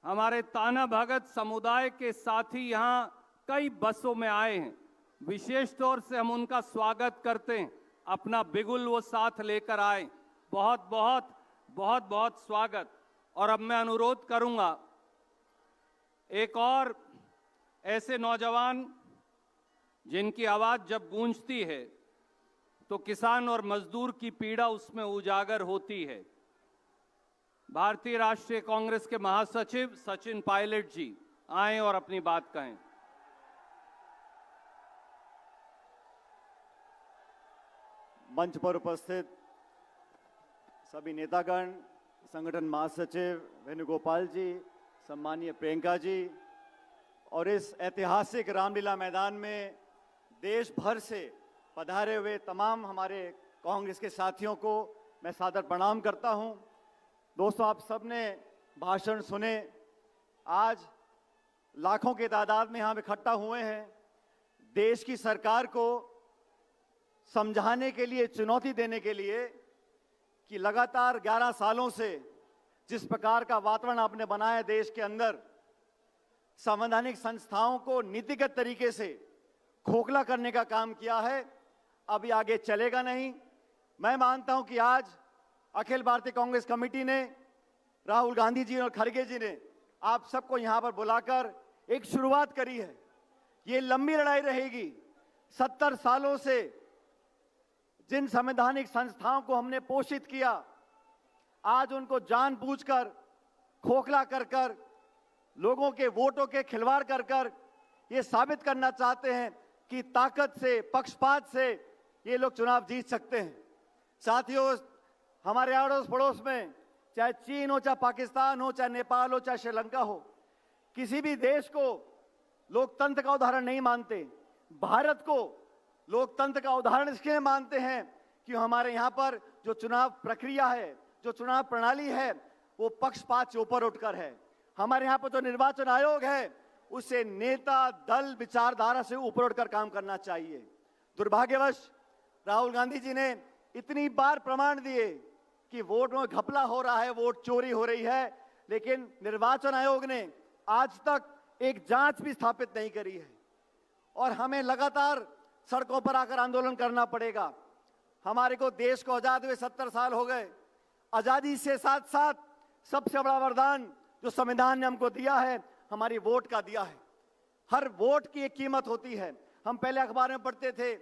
हमारे ताना भगत समुदाय के साथी यहां कई बसों में आए हैं। विशेष तौर से हम उनका स्वागत करते हैं। अपना बिगुल वो साथ लेकर आए। बहुत बहुत स्वागत। और अब मैं अनुरोध करूंगा एक और ऐसे नौजवान जिनकी आवाज जब गूंजती है तो किसान और मजदूर की पीड़ा उसमें उजागर होती है। भारतीय राष्ट्रीय कांग्रेस के महासचिव सचिन पायलट जी आए और अपनी बात कहें।
मंच पर उपस्थित सभी नेतागण, संगठन महासचिव वेणुगोपाल जी, सम्मानीय प्रियंका जी और इस ऐतिहासिक रामलीला मैदान में देश भर से पधारे हुए तमाम हमारे कांग्रेस के साथियों को मैं सादर प्रणाम करता हूं। दोस्तों, आप सबने भाषण सुने। आज लाखों की तादाद में यहां इकट्ठा हुए हैं देश की सरकार को समझाने के लिए, चुनौती देने के लिए कि लगातार 11 सालों से जिस प्रकार का वातावरण आपने बनाया देश के अंदर, संवैधानिक संस्थाओं को नीतिगत तरीके से खोखला करने का काम किया है, अभी आगे चलेगा नहीं। मैं मानता हूं कि आज अखिल भारतीय कांग्रेस कमेटी ने, राहुल गांधी जी और खड़गे जी ने आप सबको यहां पर बुलाकर एक शुरुआत करी है। ये लंबी लड़ाई रहेगी। 70 सालों से जिन संवैधानिक संस्थाओं को हमने पोषित किया, आज उनको जानबूझकर खोखला कर कर, लोगों के वोटों के खिलवाड़ कर कर ये साबित करना चाहते हैं कि ताकत से, पक्षपात से ये लोग चुनाव जीत सकते हैं। साथियों, हमारे अड़ोस पड़ोस में चाहे चीन हो, चाहे पाकिस्तान हो, चाहे नेपाल हो, चाहे श्रीलंका हो, किसी भी देश को लोकतंत्र का उदाहरण नहीं मानते। भारत को लोकतंत्र का उदाहरण इसलिए मानते हैं कि हमारे यहाँ पर जो चुनाव प्रक्रिया है, जो चुनाव प्रणाली है, वो पक्षपात से ऊपर उठकर है। हमारे यहाँ पर जो निर्वाचन आयोग है, उसे नेता, दल, विचारधारा से ऊपर उठकर काम करना चाहिए। दुर्भाग्यवश राहुल गांधी जी ने इतनी बार प्रमाण दिए कि वोट में घपला हो रहा है, वोट चोरी हो रही है, लेकिन निर्वाचन आयोग ने आज तक एक जांच भी स्थापित नहीं करी है। और हमें लगातार सड़कों पर आकर आंदोलन करना पड़ेगा। हमारे को देश को आजाद हुए 70 साल हो गए। आजादी से साथ साथ सबसे बड़ा वरदान जो संविधान ने हमको दिया है, हमारी वोट का दिया है। हर वोट की एक कीमत होती है। हम पहले अखबार में पढ़ते थे,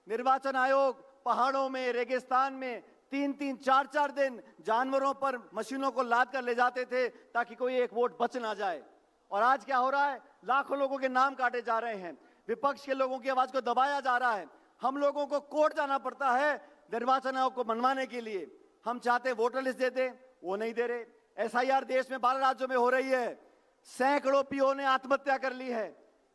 निर्वाचन आयोग पहाड़ों में, रेगिस्तान में 3-3, 4-4 दिन जानवरों पर मशीनों को लाद कर ले जाते थे ताकि कोई एक वोट बच ना जाए। और आज क्या हो रहा है? लाखों लोगों के नाम काटे जा रहे हैं। विपक्ष के लोगों की आवाज को दबाया जा रहा है। हम लोगों को कोर्ट जाना पड़ता है निर्वाचन आयोग को मनवाने के लिए। हम चाहते वोटर लिस्ट दे दें, वो नहीं दे रहे। एसआईआर देश में 12 राज्यों में हो रही है। सैकड़ों पीओ ने आत्महत्या कर ली है।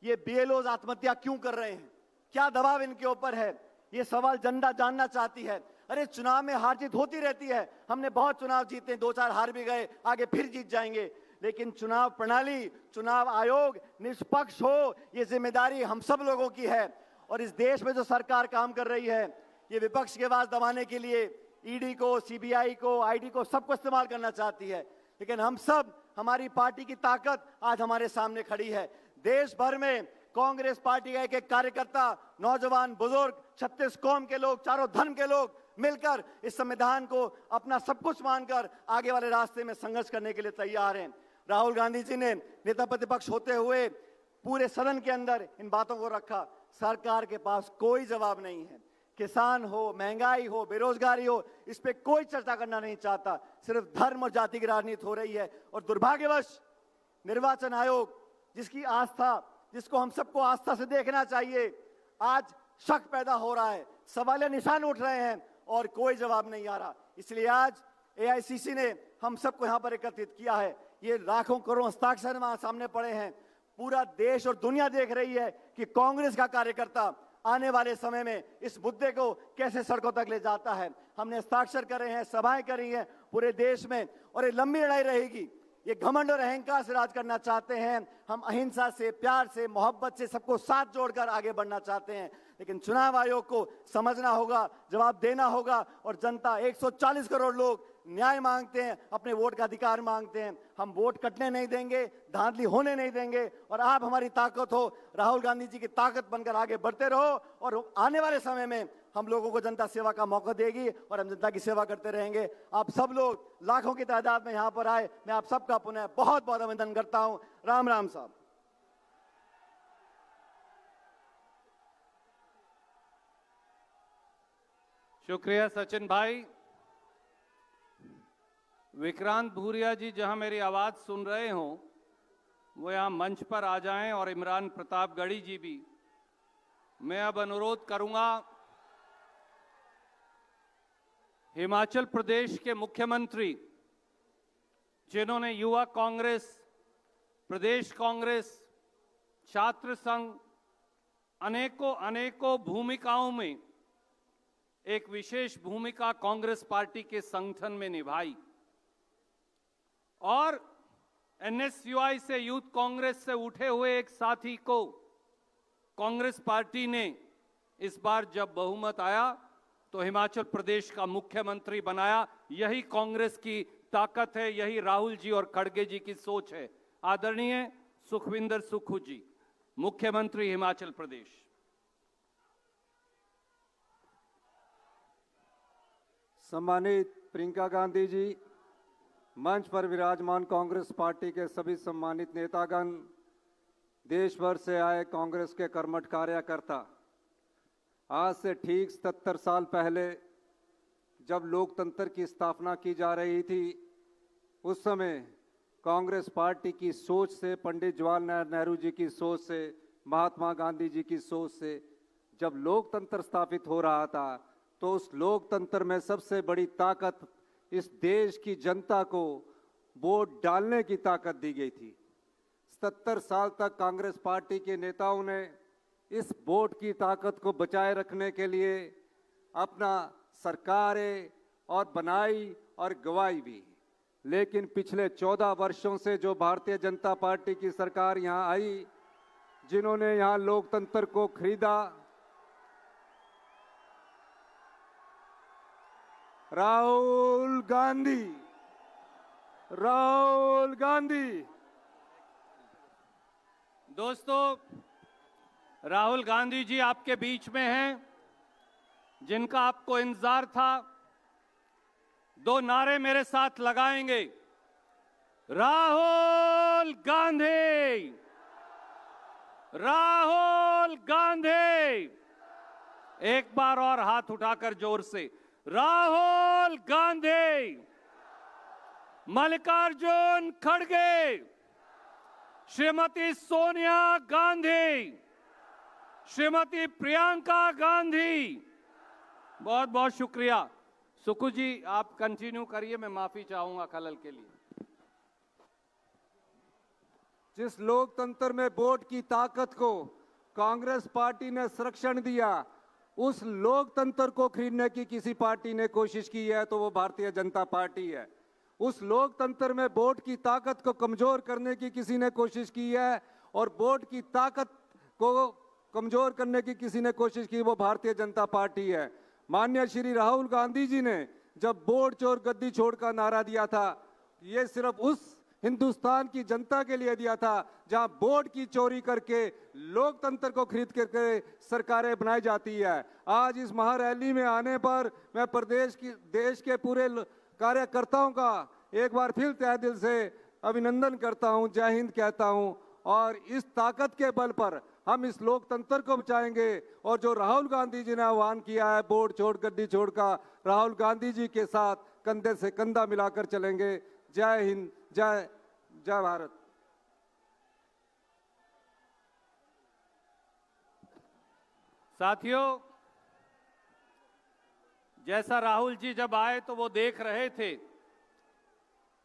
ये बीएलओ आत्महत्या क्यों कर रहे हैं? क्या दबाव इनके ऊपर है? ये सवाल जनता जानना चाहती है। अरे चुनाव में हार जीत होती रहती है। हमने बहुत चुनाव जीते, 2-4 हार भी गए, आगे फिर जीत जाएंगे। लेकिन चुनाव प्रणाली, चुनाव आयोग निष्पक्ष हो, ये जिम्मेदारी हम सब लोगों की है। और इस देश में जो सरकार काम कर रही है, ये विपक्ष की आवाज दबाने के लिए ईडी को, सीबीआई को, आईटी को, सबको इस्तेमाल करना चाहती है। लेकिन हम सब, हमारी पार्टी की ताकत आज हमारे सामने खड़ी है। देश भर में कांग्रेस पार्टी का एक कार्यकर्ता, नौजवान, बुजुर्ग, 36 कौम के लोग, चारों धर्म के लोग मिलकर इस संविधान को अपना सब कुछ मानकर आगे वाले रास्ते में संघर्ष करने के लिए तैयार हैं। राहुल गांधी जी ने नेता प्रतिपक्ष होते हुए पूरे सदन के अंदर इन बातों को रखा। सरकार के पास कोई जवाब नहीं है। किसान हो, महंगाई हो, बेरोजगारी हो, इस पे कोई चर्चा करना नहीं चाहता। सिर्फ धर्म और जाति की राजनीति हो रही है। और दुर्भाग्यवश निर्वाचन आयोग, जिसकी आस्था, जिसको हम सबको आस्था से देखना चाहिए, आज शक पैदा हो रहा है, सवालिया निशान उठ रहे हैं और कोई जवाब नहीं आ रहा। इसलिए आज एआईसीसी ने हम सबको यहाँ पर एकत्रित किया है। ये लाखों करोड़ हस्ताक्षर वहां सामने पड़े हैं। पूरा देश और दुनिया देख रही है कि कांग्रेस का कार्यकर्ता आने वाले समय में इस मुद्दे को कैसे सड़कों तक ले जाता है। हमने हस्ताक्षर करे हैं, सभाएं करी हैं पूरे देश में, और ये लंबी लड़ाई रहेगी। ये घमंड और अहंकार से राज करना चाहते हैं। हम अहिंसा से, प्यार से, मोहब्बत से सबको साथ जोड़कर आगे बढ़ना चाहते हैं। लेकिन चुनाव आयोग को समझना होगा, जवाब देना होगा। और जनता, 140 करोड़ लोग न्याय मांगते हैं, अपने वोट का अधिकार मांगते हैं। हम वोट कटने नहीं देंगे, धांधली होने नहीं देंगे। और आप हमारी ताकत हो, राहुल गांधी जी की ताकत बनकर आगे बढ़ते रहो। और आने वाले समय में हम लोगों को जनता सेवा का मौका देगी और हम जनता की सेवा करते रहेंगे। आप सब लोग लाखों की तादाद में यहाँ पर आए, मैं आप सबका पुनः बहुत बहुत अभिनंदन करता हूँ। राम राम साहब।
शुक्रिया सचिन भाई। विक्रांत भूरिया जी जहां मेरी आवाज सुन रहे हों, वो यहां मंच पर आ जाएं, और इमरान प्रतापगढ़ी जी भी। मैं अब अनुरोध करूंगा हिमाचल प्रदेश के मुख्यमंत्री, जिन्होंने युवा कांग्रेस, प्रदेश कांग्रेस, छात्र संघ, अनेकों भूमिकाओं में एक विशेष भूमिका कांग्रेस पार्टी के संगठन में निभाई, और एनएसयूआई से, यूथ कांग्रेस से उठे हुए एक साथी को कांग्रेस पार्टी ने इस बार जब बहुमत आया तो हिमाचल प्रदेश का मुख्यमंत्री बनाया। यही कांग्रेस की ताकत है, यही राहुल जी और खड़गे जी की सोच है। आदरणीय सुखविंदर सुक्खू जी, मुख्यमंत्री हिमाचल प्रदेश।
सम्मानित प्रियंका गांधी जी, मंच पर विराजमान कांग्रेस पार्टी के सभी सम्मानित नेतागण, देश भर से आए कांग्रेस के कर्मठ कार्यकर्ता, आज से ठीक 77 साल पहले जब लोकतंत्र की स्थापना की जा रही थी, उस समय कांग्रेस पार्टी की सोच से, पंडित जवाहरलाल नेहरू जी की सोच से, महात्मा गांधी जी की सोच से जब लोकतंत्र स्थापित हो रहा था, तो उस लोकतंत्र में सबसे बड़ी ताकत इस देश की जनता को वोट डालने की ताकत दी गई थी। 77 साल तक कांग्रेस पार्टी के नेताओं ने इस वोट की ताकत को बचाए रखने के लिए अपना सरकारें और बनाई और गवाई भी। लेकिन पिछले 14 वर्षों से जो भारतीय जनता पार्टी की सरकार यहाँ आई, जिन्होंने यहाँ लोकतंत्र को खरीदा, राहुल गांधी।
दोस्तों, राहुल गांधी जी आपके बीच में हैं, जिनका आपको इंतजार था। 2 नारे मेरे साथ लगाएंगे। राहुल गांधी, राहुल गांधी। एक बार और हाथ उठाकर जोर से, राहुल गांधी। मल्लिकार्जुन खड़गे, श्रीमती सोनिया गांधी, श्रीमती प्रियंका गांधी। बहुत बहुत शुक्रिया। सुक्खू जी, आप कंटिन्यू करिए, मैं माफी चाहूंगा खलल के लिए।
जिस लोकतंत्र में वोट की ताकत को कांग्रेस पार्टी ने संरक्षण दिया, उस लोकतंत्र को खरीदने की किसी पार्टी ने कोशिश की है तो वो भारतीय जनता पार्टी है। उस लोकतंत्र में वोट की ताकत को कमजोर करने की किसी ने कोशिश की है, और वोट की ताकत को कमजोर करने की किसी ने कोशिश की, वो भारतीय जनता पार्टी है। माननीय श्री राहुल गांधी जी ने जब वोट चोर गद्दी छोड़ का नारा दिया था, ये सिर्फ उस हिंदुस्तान की जनता के लिए दिया था जहां वोट की चोरी करके लोकतंत्र को खरीद करके सरकारें बनाई जाती है। आज इस महारैली में आने पर मैं देश के पूरे कार्यकर्ताओं का एक बार फिर तहे दिल से अभिनंदन करता हूं, जय हिंद कहता हूं। और इस ताकत के बल पर हम इस लोकतंत्र को बचाएंगे। और जो राहुल गांधी जी ने आह्वान किया है वोट छोड़ गद्दी छोड़ का, राहुल गांधी जी के साथ कंधे से कंधा मिलाकर चलेंगे। जय हिंद, जय जय भारत।
साथियों, जैसा राहुल जी जब आए तो वो देख रहे थे,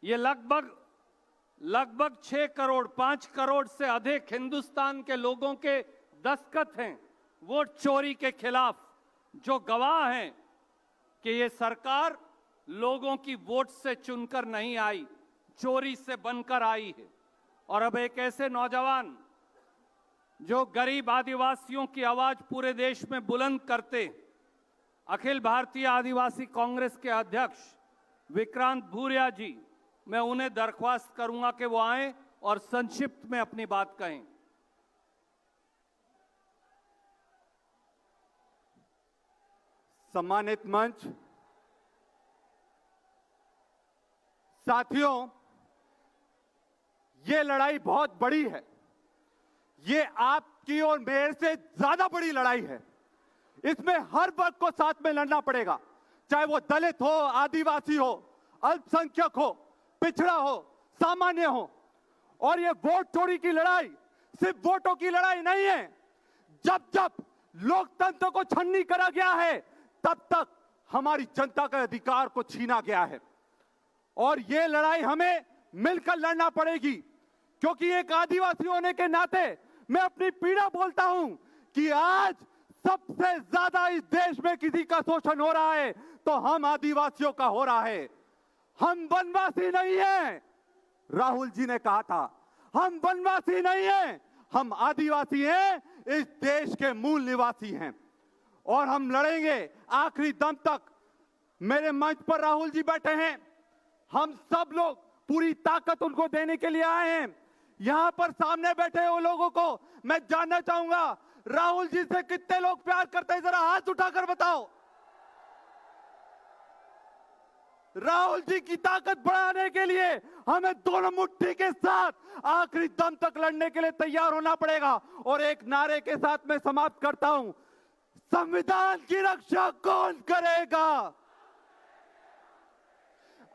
ये लगभग 6 करोड़ 5 करोड़ से अधिक हिंदुस्तान के लोगों के दस्तखत हैं वोट चोरी के खिलाफ, जो गवाह हैं कि ये सरकार लोगों की वोट से चुनकर नहीं आई, चोरी से बनकर आई है। और अब एक ऐसे नौजवान जो गरीब आदिवासियों की आवाज पूरे देश में बुलंद करते, अखिल भारतीय आदिवासी कांग्रेस के अध्यक्ष विक्रांत भूरिया जी, मैं उन्हें दरख्वास्त करूंगा कि वो आएं और संक्षिप्त में अपनी बात कहें।
सम्मानित मंच, साथियों, ये लड़ाई बहुत बड़ी है। ये आपकी और मेरे से ज्यादा बड़ी लड़ाई है। इसमें हर वर्ग को साथ में लड़ना पड़ेगा, चाहे वो दलित हो, आदिवासी हो, अल्पसंख्यक हो, पिछड़ा हो, सामान्य हो। और ये वोट चोरी की लड़ाई सिर्फ वोटों की लड़ाई नहीं है। जब जब लोकतंत्र को छन्नी करा गया है, तब तक हमारी जनता के अधिकार को छीना गया है। और ये लड़ाई हमें मिलकर लड़ना पड़ेगी, क्योंकि एक आदिवासी होने के नाते मैं अपनी पीड़ा बोलता हूं कि आज सबसे ज्यादा इस देश में किसी का शोषण हो रहा है तो हम आदिवासियों का हो रहा है। हम वनवासी नहीं हैं, राहुल जी ने कहा था, हम वनवासी नहीं हैं, हम आदिवासी हैं, इस देश के मूल निवासी हैं।
और हम लड़ेंगे आखिरी दम तक। मेरे मंच पर राहुल जी बैठे हैं, हम सब लोग पूरी ताकत उनको देने के लिए आए हैं। यहां पर सामने बैठे वो लोगों को मैं जानना चाहूंगा, राहुल जी से कितने लोग प्यार करते हैं, जरा हाथ उठाकर बताओ। राहुल जी की ताकत बढ़ाने के लिए हमें दोनों मुट्ठी के साथ आखिरी दम तक लड़ने के लिए तैयार होना पड़ेगा। और एक नारे के साथ मैं समाप्त करता हूं, संविधान की रक्षा कौन करेगा?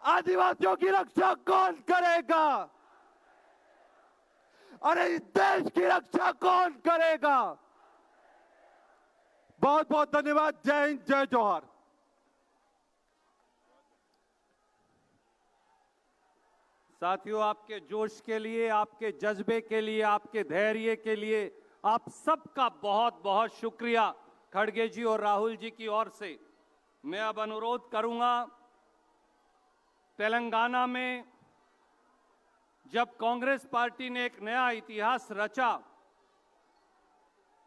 आदिवासियों की रक्षा कौन करेगा? अरे इस देश की रक्षा कौन करेगा? बहुत बहुत धन्यवाद। जय हिंद, जय जोहार।
साथियों, आपके जोश के लिए, आपके जज्बे के लिए, आपके धैर्य के लिए आप सबका बहुत बहुत शुक्रिया खड़गे जी और राहुल जी की ओर से। मैं अब अनुरोध करूंगा, तेलंगाना में जब कांग्रेस पार्टी ने एक नया इतिहास रचा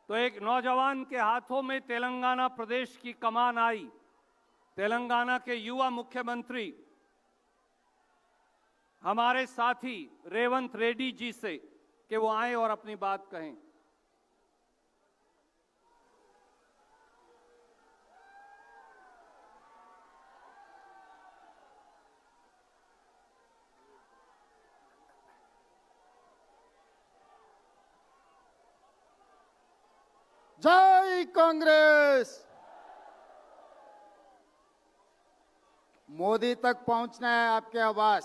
तो एक नौजवान के हाथों में तेलंगाना प्रदेश की कमान आई। तेलंगाना के युवा मुख्यमंत्री हमारे साथी रेवंत रेड्डी जी से कि वो आए और अपनी बात कहें।
जय कांग्रेस। मोदी तक पहुंचना है आपके आवाज,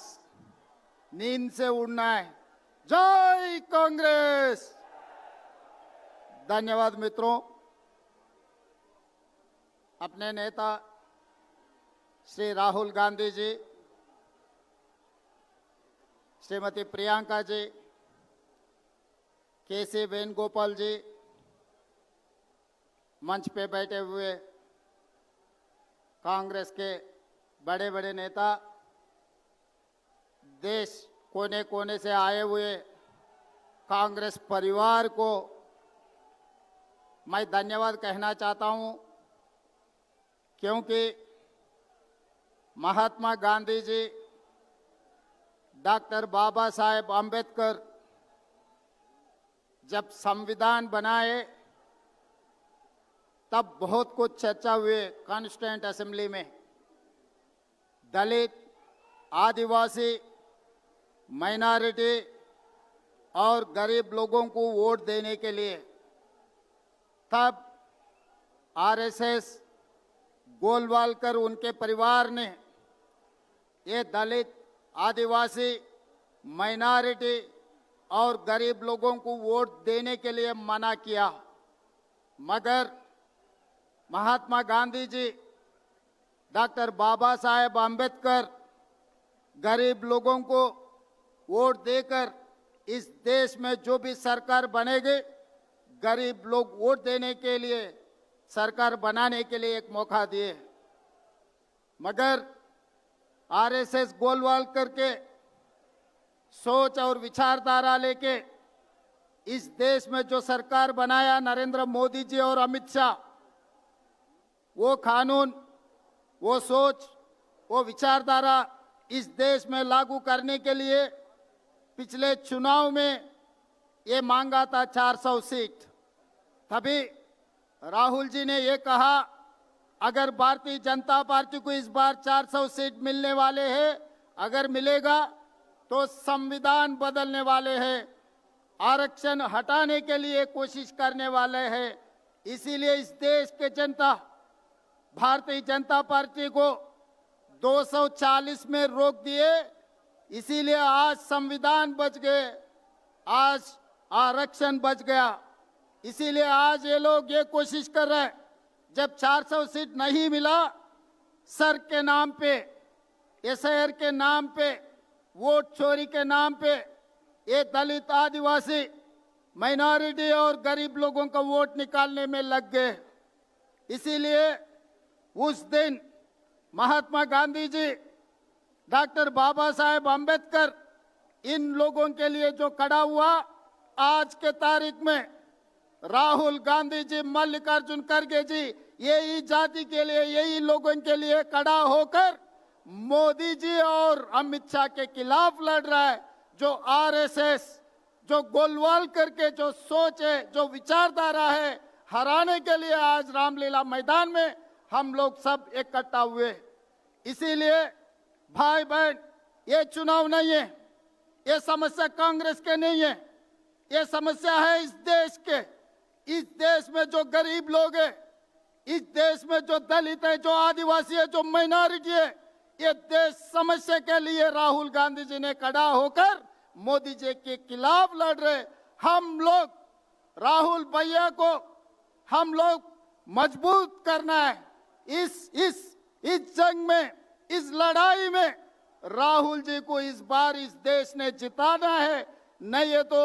नींद से उड़ना है। जय कांग्रेस। धन्यवाद मित्रों। अपने नेता श्री राहुल गांधी जी, श्रीमती प्रियंका जी, केसी वेणुगोपाल जी, मंच पे बैठे हुए कांग्रेस के बड़े बड़े नेता, देश कोने कोने से आए हुए कांग्रेस परिवार को मैं धन्यवाद कहना चाहता हूं, क्योंकि महात्मा गांधी जी, डॉक्टर बाबा साहेब आम्बेडकर जब संविधान बनाए तब बहुत कुछ चर्चा हुए कॉन्स्टिट्यूएंट असेंबली में। दलित, आदिवासी, माइनॉरिटी और गरीब लोगों को वोट देने के लिए तब आरएसएस, गोलवालकर उनके परिवार ने ये दलित, आदिवासी, माइनॉरिटी और गरीब लोगों को वोट देने के लिए मना किया। मगर महात्मा गांधी जी, डॉक्टर बाबा साहेब आम्बेडकर गरीब लोगों को वोट देकर इस देश में जो भी सरकार बनेगी, गरीब लोग वोट देने के लिए, सरकार बनाने के लिए एक मौका दिए। मगर आरएसएस गोलवालकर के सोच और विचारधारा लेके इस देश में जो सरकार बनाया नरेंद्र मोदी जी और अमित शाह, वो कानून, वो सोच, वो विचारधारा इस देश में लागू करने के लिए पिछले चुनाव में ये मांगा था 400 सीट। तभी राहुल जी ने ये कहा, अगर भारतीय जनता पार्टी को इस बार 400 सीट मिलने वाले हैं, अगर मिलेगा तो संविधान बदलने वाले हैं, आरक्षण हटाने के लिए कोशिश करने वाले हैं। इसीलिए इस देश के जनता भारतीय जनता पार्टी को 240 में रोक दिए। इसीलिए आज संविधान बच गए, आज आरक्षण बच गया। इसीलिए आज ये लोग ये कोशिश कर रहे हैं, जब 400 सीट नहीं मिला, सर के नाम पे, एसआईआर के नाम पे, वोट चोरी के नाम पे ये दलित, आदिवासी, माइनॉरिटी और गरीब लोगों का वोट निकालने में लग गए। इसीलिए उस दिन महात्मा गांधी जी, डॉक्टर बाबा साहेब आम्बेडकर इन लोगों के लिए जो खड़ा हुआ, आज के तारीख में राहुल गांधी जी, मल्लिकार्जुन खड़गे जी यही जाति के लिए, यही लोगों के लिए खड़ा होकर मोदी जी और अमित शाह के खिलाफ लड़ रहा है। जो आरएसएस, जो गोलवाल करके जो सोच है, जो विचारधारा है, हराने के लिए आज रामलीला मैदान में हम लोग सब इकट्ठा हुए। इसीलिए भाई बहन, ये चुनाव नहीं है, ये समस्या कांग्रेस के नहीं है, ये समस्या है इस देश के। इस देश में जो गरीब लोग हैं, इस देश में जो दलित है, जो आदिवासी है, जो माइनॉरिटी है, ये देश समस्या के लिए राहुल गांधी जी ने खड़ा होकर मोदी जी के खिलाफ लड़ रहे। हम लोग राहुल भैया को हम लोग मजबूत करना है। इस जंग में, इस लड़ाई में राहुल जी को इस बार इस देश ने जिताना है, नहीं है तो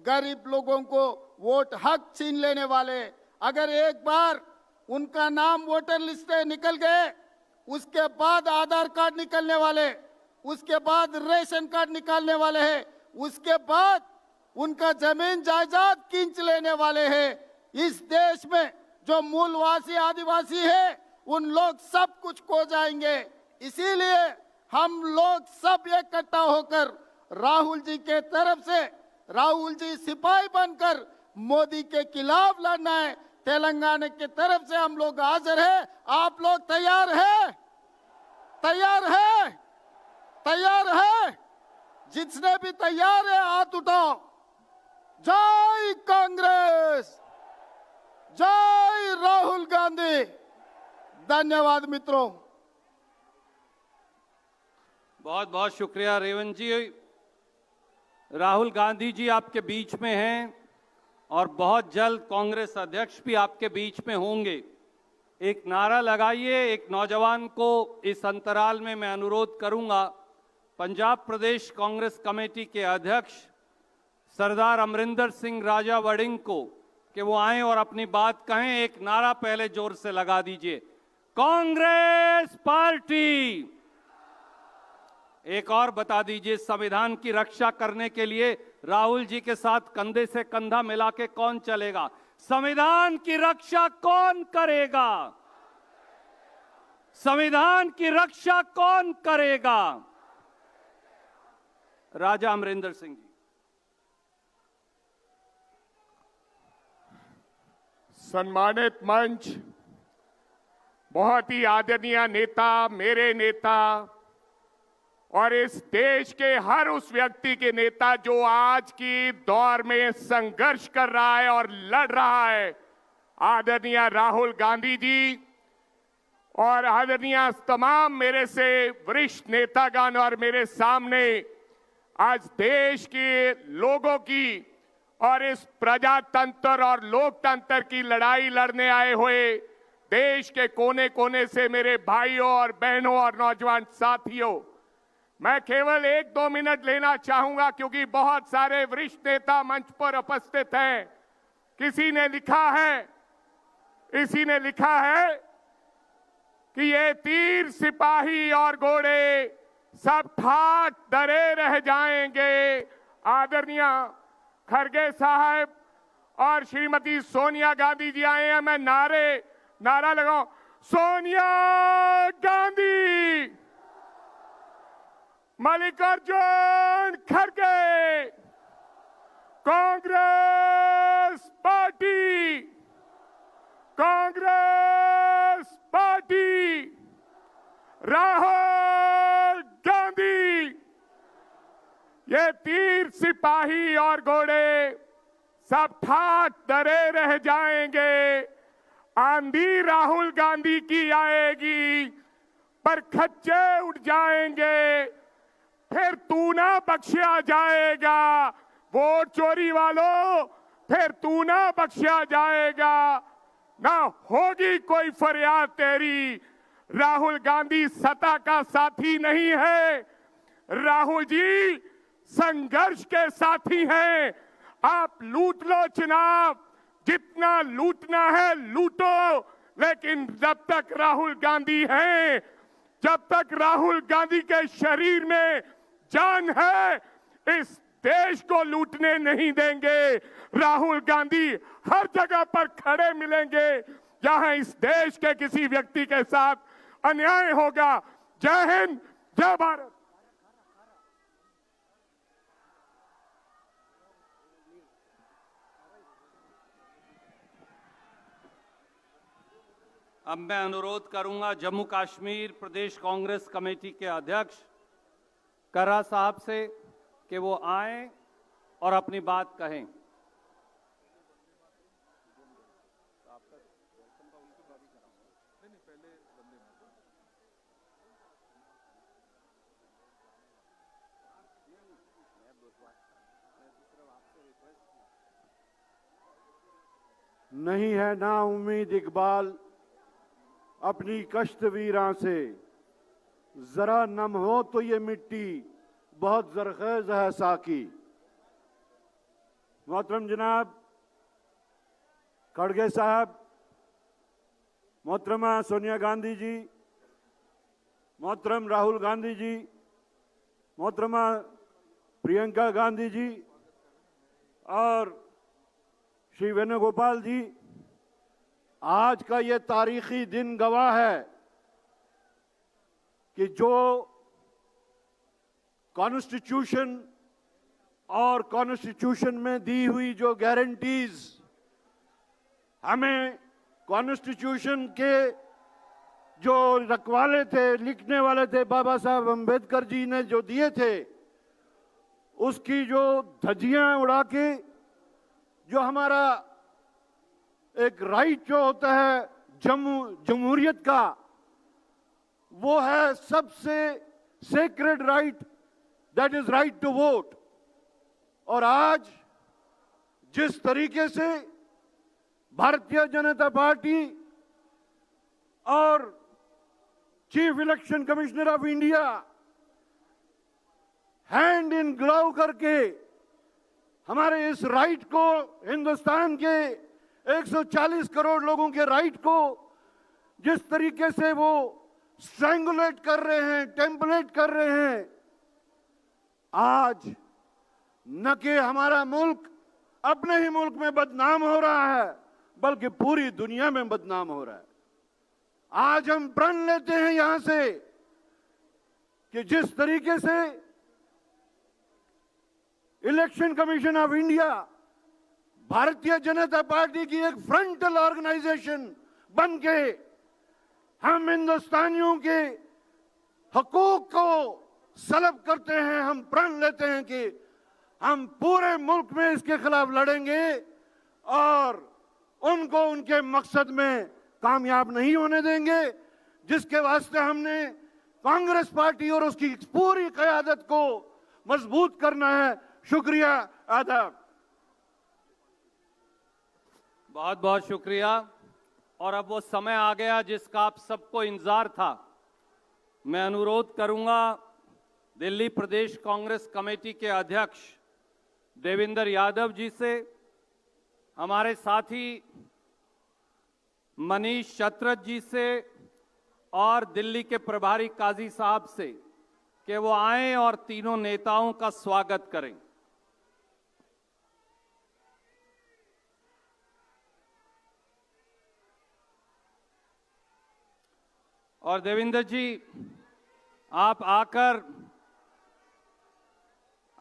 गरीब लोगों को वोट हक छीन लेने वाले। अगर एक बार उनका नाम वोटर लिस्ट से निकल गए, उसके बाद आधार कार्ड निकलने वाले, उसके बाद रेशन कार्ड निकालने वाले हैं, उसके बाद उनका जमीन जायदाद खींच लेने वाले हैं। इस देश में जो मूलवासी आदिवासी है, उन लोग सब कुछ खो जाएंगे। इसीलिए हम लोग सब इकट्ठा होकर राहुल जी के तरफ से, राहुल जी सिपाही बनकर मोदी के खिलाफ लड़ना है। तेलंगाना की तरफ से हम लोग हाजिर हैं। आप लोग तैयार हैं? तैयार है? तैयार है? जिसने भी तैयार है हाथ उठाओ। जय कांग्रेस, जय राहुल गांधी। धन्यवाद मित्रों।
बहुत बहुत शुक्रिया रेवंत जी। राहुल गांधी जी आपके बीच में हैं और बहुत जल्द कांग्रेस अध्यक्ष भी आपके बीच में होंगे। एक नारा लगाइए। एक नौजवान को इस अंतराल में मैं अनुरोध करूंगा, पंजाब प्रदेश कांग्रेस कमेटी के अध्यक्ष सरदार अमरिंदर सिंह राजा वड़िंग को, कि वो आए और अपनी बात कहें। एक नारा पहले जोर से लगा दीजिए, कांग्रेस पार्टी। एक और बता दीजिए, संविधान की रक्षा करने के लिए राहुल जी के साथ कंधे से कंधा मिला के कौन चलेगा? संविधान की रक्षा कौन करेगा? संविधान की रक्षा कौन करेगा? राजा अमरिंदर सिंह जी।
सम्मानित मंच, बहुत ही आदरणीय नेता, मेरे नेता और इस देश के हर उस व्यक्ति के नेता जो आज की दौर में संघर्ष कर रहा है और लड़ रहा है, आदरणीय राहुल गांधी जी और आदरणीय तमाम मेरे से वरिष्ठ नेतागण और मेरे सामने आज देश के लोगों की और इस प्रजातंत्र और लोकतंत्र की लड़ाई लड़ने आए हुए देश के कोने कोने से मेरे भाइयों और बहनों और नौजवान साथियों, मैं केवल 1-2 मिनट लेना चाहूंगा क्योंकि बहुत सारे वरिष्ठ नेता मंच पर उपस्थित हैं। किसी ने लिखा है कि ये तीर सिपाही और घोड़े सब ठाठ डरे रह जाएंगे। आदरणीय खड़गे साहब और श्रीमती सोनिया गांधी जी आए हैं। मैं नारा लगाऊं, सोनिया गांधी, मल्लिकार्जुन खड़गे, कांग्रेस पार्टी, कांग्रेस पार्टी, राहुल गांधी। ये तीर सिपाही और घोड़े सब ठाठ डरे रह जाएंगे। आंधी राहुल गांधी की आएगी पर खच्चे उठ जाएंगे, फिर तू ना बख्शा जाएगा। वोट चोरी वालों, फिर तू ना बख्शा जाएगा, ना होगी कोई फरियाद तेरी। राहुल गांधी सत्ता का साथी नहीं है, राहुल जी संघर्ष के साथी हैं। आप लूट लो चुनाव, जितना लूटना है लूटो, लेकिन जब तक राहुल गांधी हैं, जब तक राहुल गांधी के शरीर में जान है, इस देश को लूटने नहीं देंगे। राहुल गांधी हर जगह पर खड़े मिलेंगे जहां इस देश के किसी व्यक्ति के साथ अन्याय होगा। जय हिंद, जय भारत।
अब मैं अनुरोध करूंगा जम्मू कश्मीर प्रदेश कांग्रेस कमेटी के अध्यक्ष करा साहब से कि वो आएं और अपनी बात कहें।
नहीं है ना उम्मीद इकबाल अपनी कश्त वीरां से, जरा नम हो तो ये मिट्टी बहुत जरखेज है साकी। मोहतरम जनाब खड़गे साहब, मोहतरमा सोनिया गांधी जी, मोहतरम राहुल गांधी जी, मोहतरमा प्रियंका गांधी जी और श्री वेणुगोपाल जी, आज का ये तारीखी दिन गवाह है कि जो कॉन्स्टिट्यूशन और कॉन्स्टिट्यूशन में दी हुई जो गारंटीज हमें कॉन्स्टिट्यूशन के जो रखवाले थे, लिखने वाले थे, बाबा साहब अम्बेडकर जी ने जो दिए थे, उसकी जो धज्जियां उड़ा के जो हमारा एक राइट जो होता है जमहूरियत का, वो है सबसे sacred right, that is right to vote. और आज जिस तरीके से भारतीय जनता पार्टी और chief election commissioner of India hand in glove करके हमारे इस राइट को, हिंदुस्तान के 140 करोड़ लोगों के राइट को जिस तरीके से वो स्ट्रैंगुलेट कर रहे हैं, टेम्पलेट कर रहे हैं, आज न कि हमारा मुल्क अपने ही मुल्क में बदनाम हो रहा है, बल्कि पूरी दुनिया में बदनाम हो रहा है। आज हम प्रण लेते हैं यहां से कि जिस तरीके से इलेक्शन कमीशन ऑफ इंडिया भारतीय जनता पार्टी की एक फ्रंटल ऑर्गेनाइजेशन बन के हम हिंदुस्तानियों के हकूक को सलब करते हैं, हम प्रण लेते हैं कि हम पूरे मुल्क में इसके खिलाफ लड़ेंगे और उनको उनके मकसद में कामयाब नहीं होने देंगे, जिसके वास्ते हमने कांग्रेस पार्टी और उसकी पूरी क़यादत को मजबूत करना है। शुक्रिया, आदाब।
बहुत बहुत शुक्रिया। और अब वो समय आ गया जिसका आप सबको इंतजार था। मैं अनुरोध करूंगा दिल्ली प्रदेश कांग्रेस कमेटी के अध्यक्ष देवेंद्र यादव जी से, हमारे साथी मनीष चतरथ जी से और दिल्ली के प्रभारी काजी साहब से कि वो आएं और तीनों नेताओं का स्वागत करें। और देवेंद्र जी, आप आकर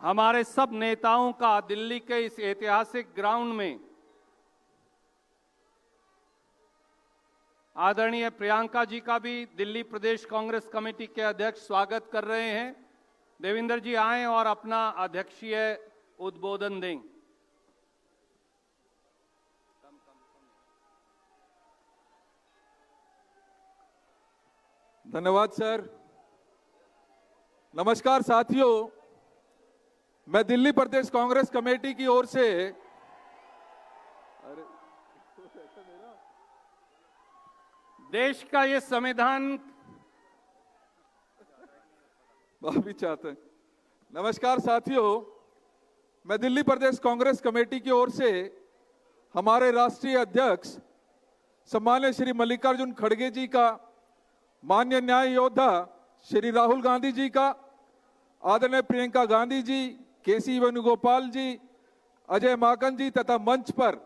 हमारे सब नेताओं का दिल्ली के इस ऐतिहासिक ग्राउंड में आदरणीय प्रियंका जी का भी दिल्ली प्रदेश कांग्रेस कमेटी के अध्यक्ष स्वागत कर रहे हैं। देवेंद्र जी आएं और अपना अध्यक्षीय उद्बोधन दें।
धन्यवाद सर। नमस्कार साथियों, मैं दिल्ली प्रदेश कांग्रेस कमेटी की ओर से
देश का ये संविधान
माफी चाहते हैं। नमस्कार साथियों, मैं दिल्ली प्रदेश कांग्रेस कमेटी की ओर से हमारे राष्ट्रीय अध्यक्ष सम्मान्य श्री मल्लिकार्जुन खड़गे जी का, माननीय न्याय योद्धा श्री राहुल गांधी जी का, आदरणीय प्रियंका गांधी जी केसी वेणुगोपाल जी, अजय माकन जी तथा मंच पर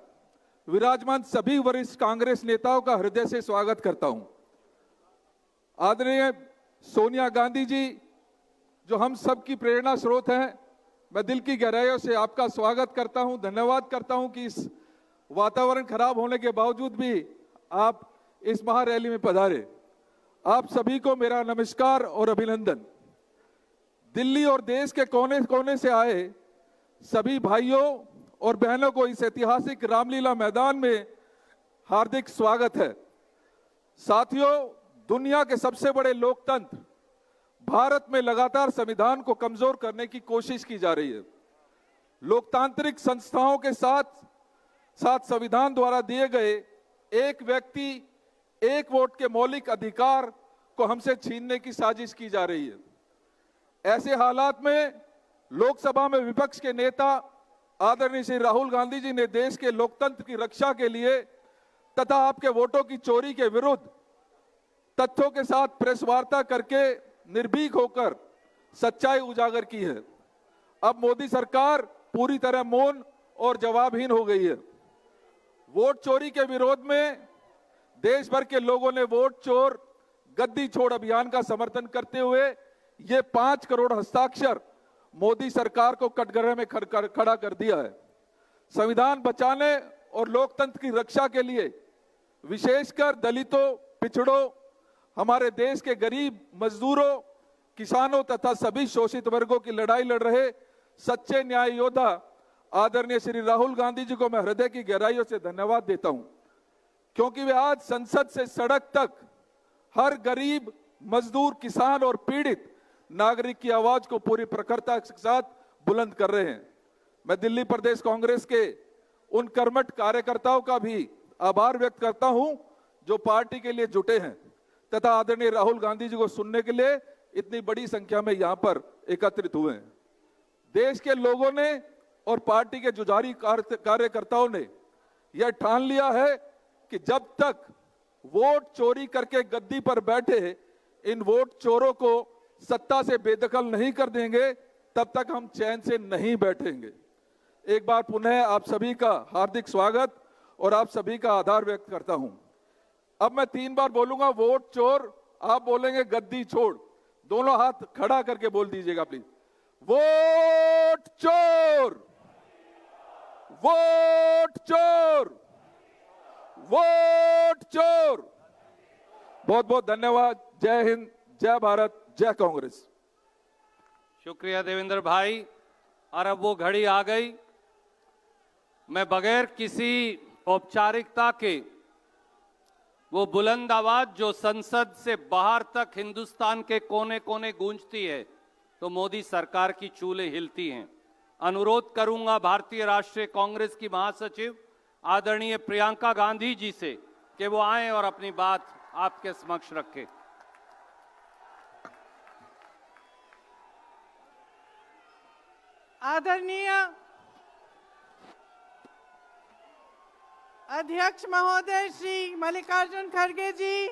विराजमान सभी वरिष्ठ कांग्रेस नेताओं का हृदय से स्वागत करता हूं। आदरणीय सोनिया गांधी जी, जो हम सब की प्रेरणा स्रोत हैं, मैं दिल की गहराइयों से आपका स्वागत करता हूं, धन्यवाद करता हूं कि इस वातावरण खराब होने के बावजूद भी आप इस महारैली में पधारे। आप सभी को मेरा नमस्कार और अभिनंदन। दिल्ली और देश के कोने कोने से आए सभी भाइयों और बहनों को इस ऐतिहासिक रामलीला मैदान में हार्दिक स्वागत है। साथियों, दुनिया के सबसे बड़े लोकतंत्र भारत में लगातार संविधान को कमजोर करने की कोशिश की जा रही है। लोकतांत्रिक संस्थाओं के साथ साथ संविधान द्वारा दिए गए एक व्यक्ति एक वोट के मौलिक अधिकार को हमसे छीनने की साजिश की जा रही है। ऐसे हालात में लोकसभा में विपक्ष के नेता आदरणीय श्री राहुल गांधी जी ने देश के लोकतंत्र की रक्षा के लिए तथा आपके वोटों की चोरी के विरुद्ध तथ्यों के साथ प्रेस वार्ता करके निर्भीक होकर सच्चाई उजागर की है। अब मोदी सरकार पूरी तरह मौन और जवाबहीन हो गई है। वोट चोरी के विरोध में देश भर के लोगों ने वोट चोर गद्दी छोड़ अभियान का समर्थन करते हुए ये 5 करोड़ हस्ताक्षर मोदी सरकार को कटघरे में खड़ा कर दिया है। संविधान बचाने और लोकतंत्र की रक्षा के लिए विशेषकर दलितों, पिछड़ों, हमारे देश के गरीब, मजदूरों, किसानों तथा सभी शोषित वर्गों की लड़ाई लड़ रहे सच्चे न्याय योद्धा आदरणीय श्री राहुल गांधी जी को मैं हृदय की गहराइयों से धन्यवाद देता हूं, क्योंकि वे आज संसद से सड़क तक हर गरीब, मजदूर, किसान और पीड़ित नागरिक की आवाज को पूरी प्रखरता के साथ बुलंद कर रहे हैं। मैं दिल्ली प्रदेश कांग्रेस के उन कर्मठ कार्यकर्ताओं का भी आभार व्यक्त करता हूं जो पार्टी के लिए जुटे हैं तथा आदरणीय राहुल गांधी जी को सुनने के लिए इतनी बड़ी संख्या में यहां पर एकत्रित हुए हैं। देश के लोगों ने और पार्टी के जुझारू कार्यकर्ताओं ने यह ठान लिया है कि जब तक वोट चोरी करके गद्दी पर बैठे इन वोट चोरों को सत्ता से बेदखल नहीं कर देंगे, तब तक हम चैन से नहीं बैठेंगे। एक बार पुनः आप सभी का हार्दिक स्वागत और आप सभी का आभार व्यक्त करता हूं। अब मैं 3 बार बोलूंगा वोट चोर, आप बोलेंगे गद्दी छोड़। दोनों हाथ खड़ा करके बोल दीजिएगा प्लीज। वोट चोर, वोट चोर, वोट चोर। बहुत बहुत धन्यवाद। जय हिंद, जय भारत, जय कांग्रेस।
शुक्रिया देवेंद्र भाई। और अब वो घड़ी आ गई, मैं बगैर किसी औपचारिकता के वो बुलंद आवाज जो संसद से बाहर तक हिंदुस्तान के कोने कोने गूंजती है तो मोदी सरकार की चूल्हे हिलती हैं। अनुरोध करूंगा भारतीय राष्ट्रीय कांग्रेस की महासचिव आदरणीय प्रियंका गांधी जी से कि वो आएं और अपनी बात आपके समक्ष रखें।
आदरणीय अध्यक्ष महोदय श्री मल्लिकार्जुन खड़गे जी,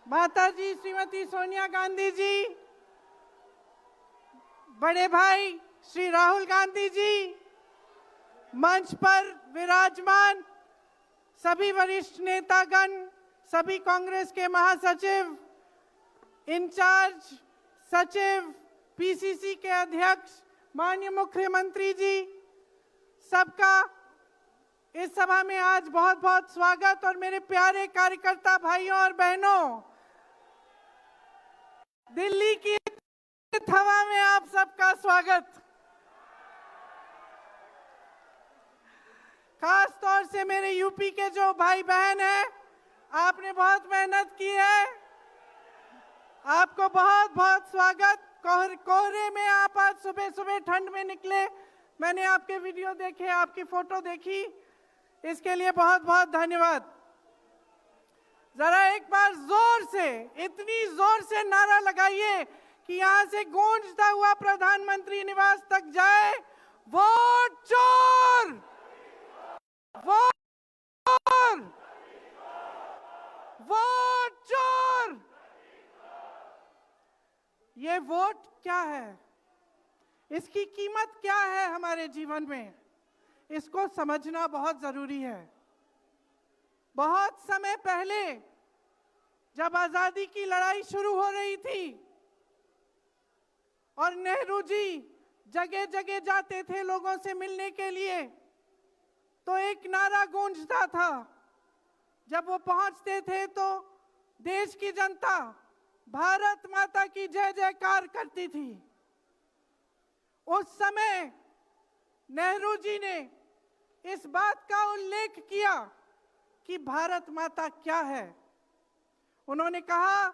माता जी श्रीमती सोनिया गांधी जी, बड़े भाई श्री राहुल गांधी जी, मंच पर विराजमान सभी वरिष्ठ नेतागण, सभी कांग्रेस के महासचिव, इंचार्ज सचिव, पीसीसी के अध्यक्ष, माननीय मुख्यमंत्री जी, सबका इस सभा में आज बहुत बहुत स्वागत। और मेरे प्यारे कार्यकर्ता भाइयों और बहनों, दिल्ली की हवा में आप सबका स्वागत। खास तौर से मेरे यूपी के जो भाई बहन हैं, आपने बहुत मेहनत की है, आपको बहुत बहुत स्वागत। कोहरे में आप आज सुबह सुबह ठंड में निकले, मैंने आपके वीडियो देखे, आपकी फोटो देखी, इसके लिए बहुत बहुत धन्यवाद। जरा एक बार जोर से, इतनी जोर से नारा लगाइए कि यहां से गूंजता हुआ प्रधानमंत्री निवास तक जाए, वोट चोर, वोट चोर, वोट चोर। ये वोट क्या है? इसकी कीमत क्या है हमारे जीवन में, इसको समझना बहुत जरूरी है। बहुत समय पहले जब आजादी की लड़ाई शुरू हो रही थी और नेहरू जी जगह जगह जाते थे लोगों से मिलने के लिए, तो एक नारा गूंजता था। जब वो पहुंचते थे तो देश की जनता भारत माता की जय जयकार करती थी। उस समय नेहरू जी ने इस बात का उल्लेख किया कि भारत माता क्या है। उन्होंने कहा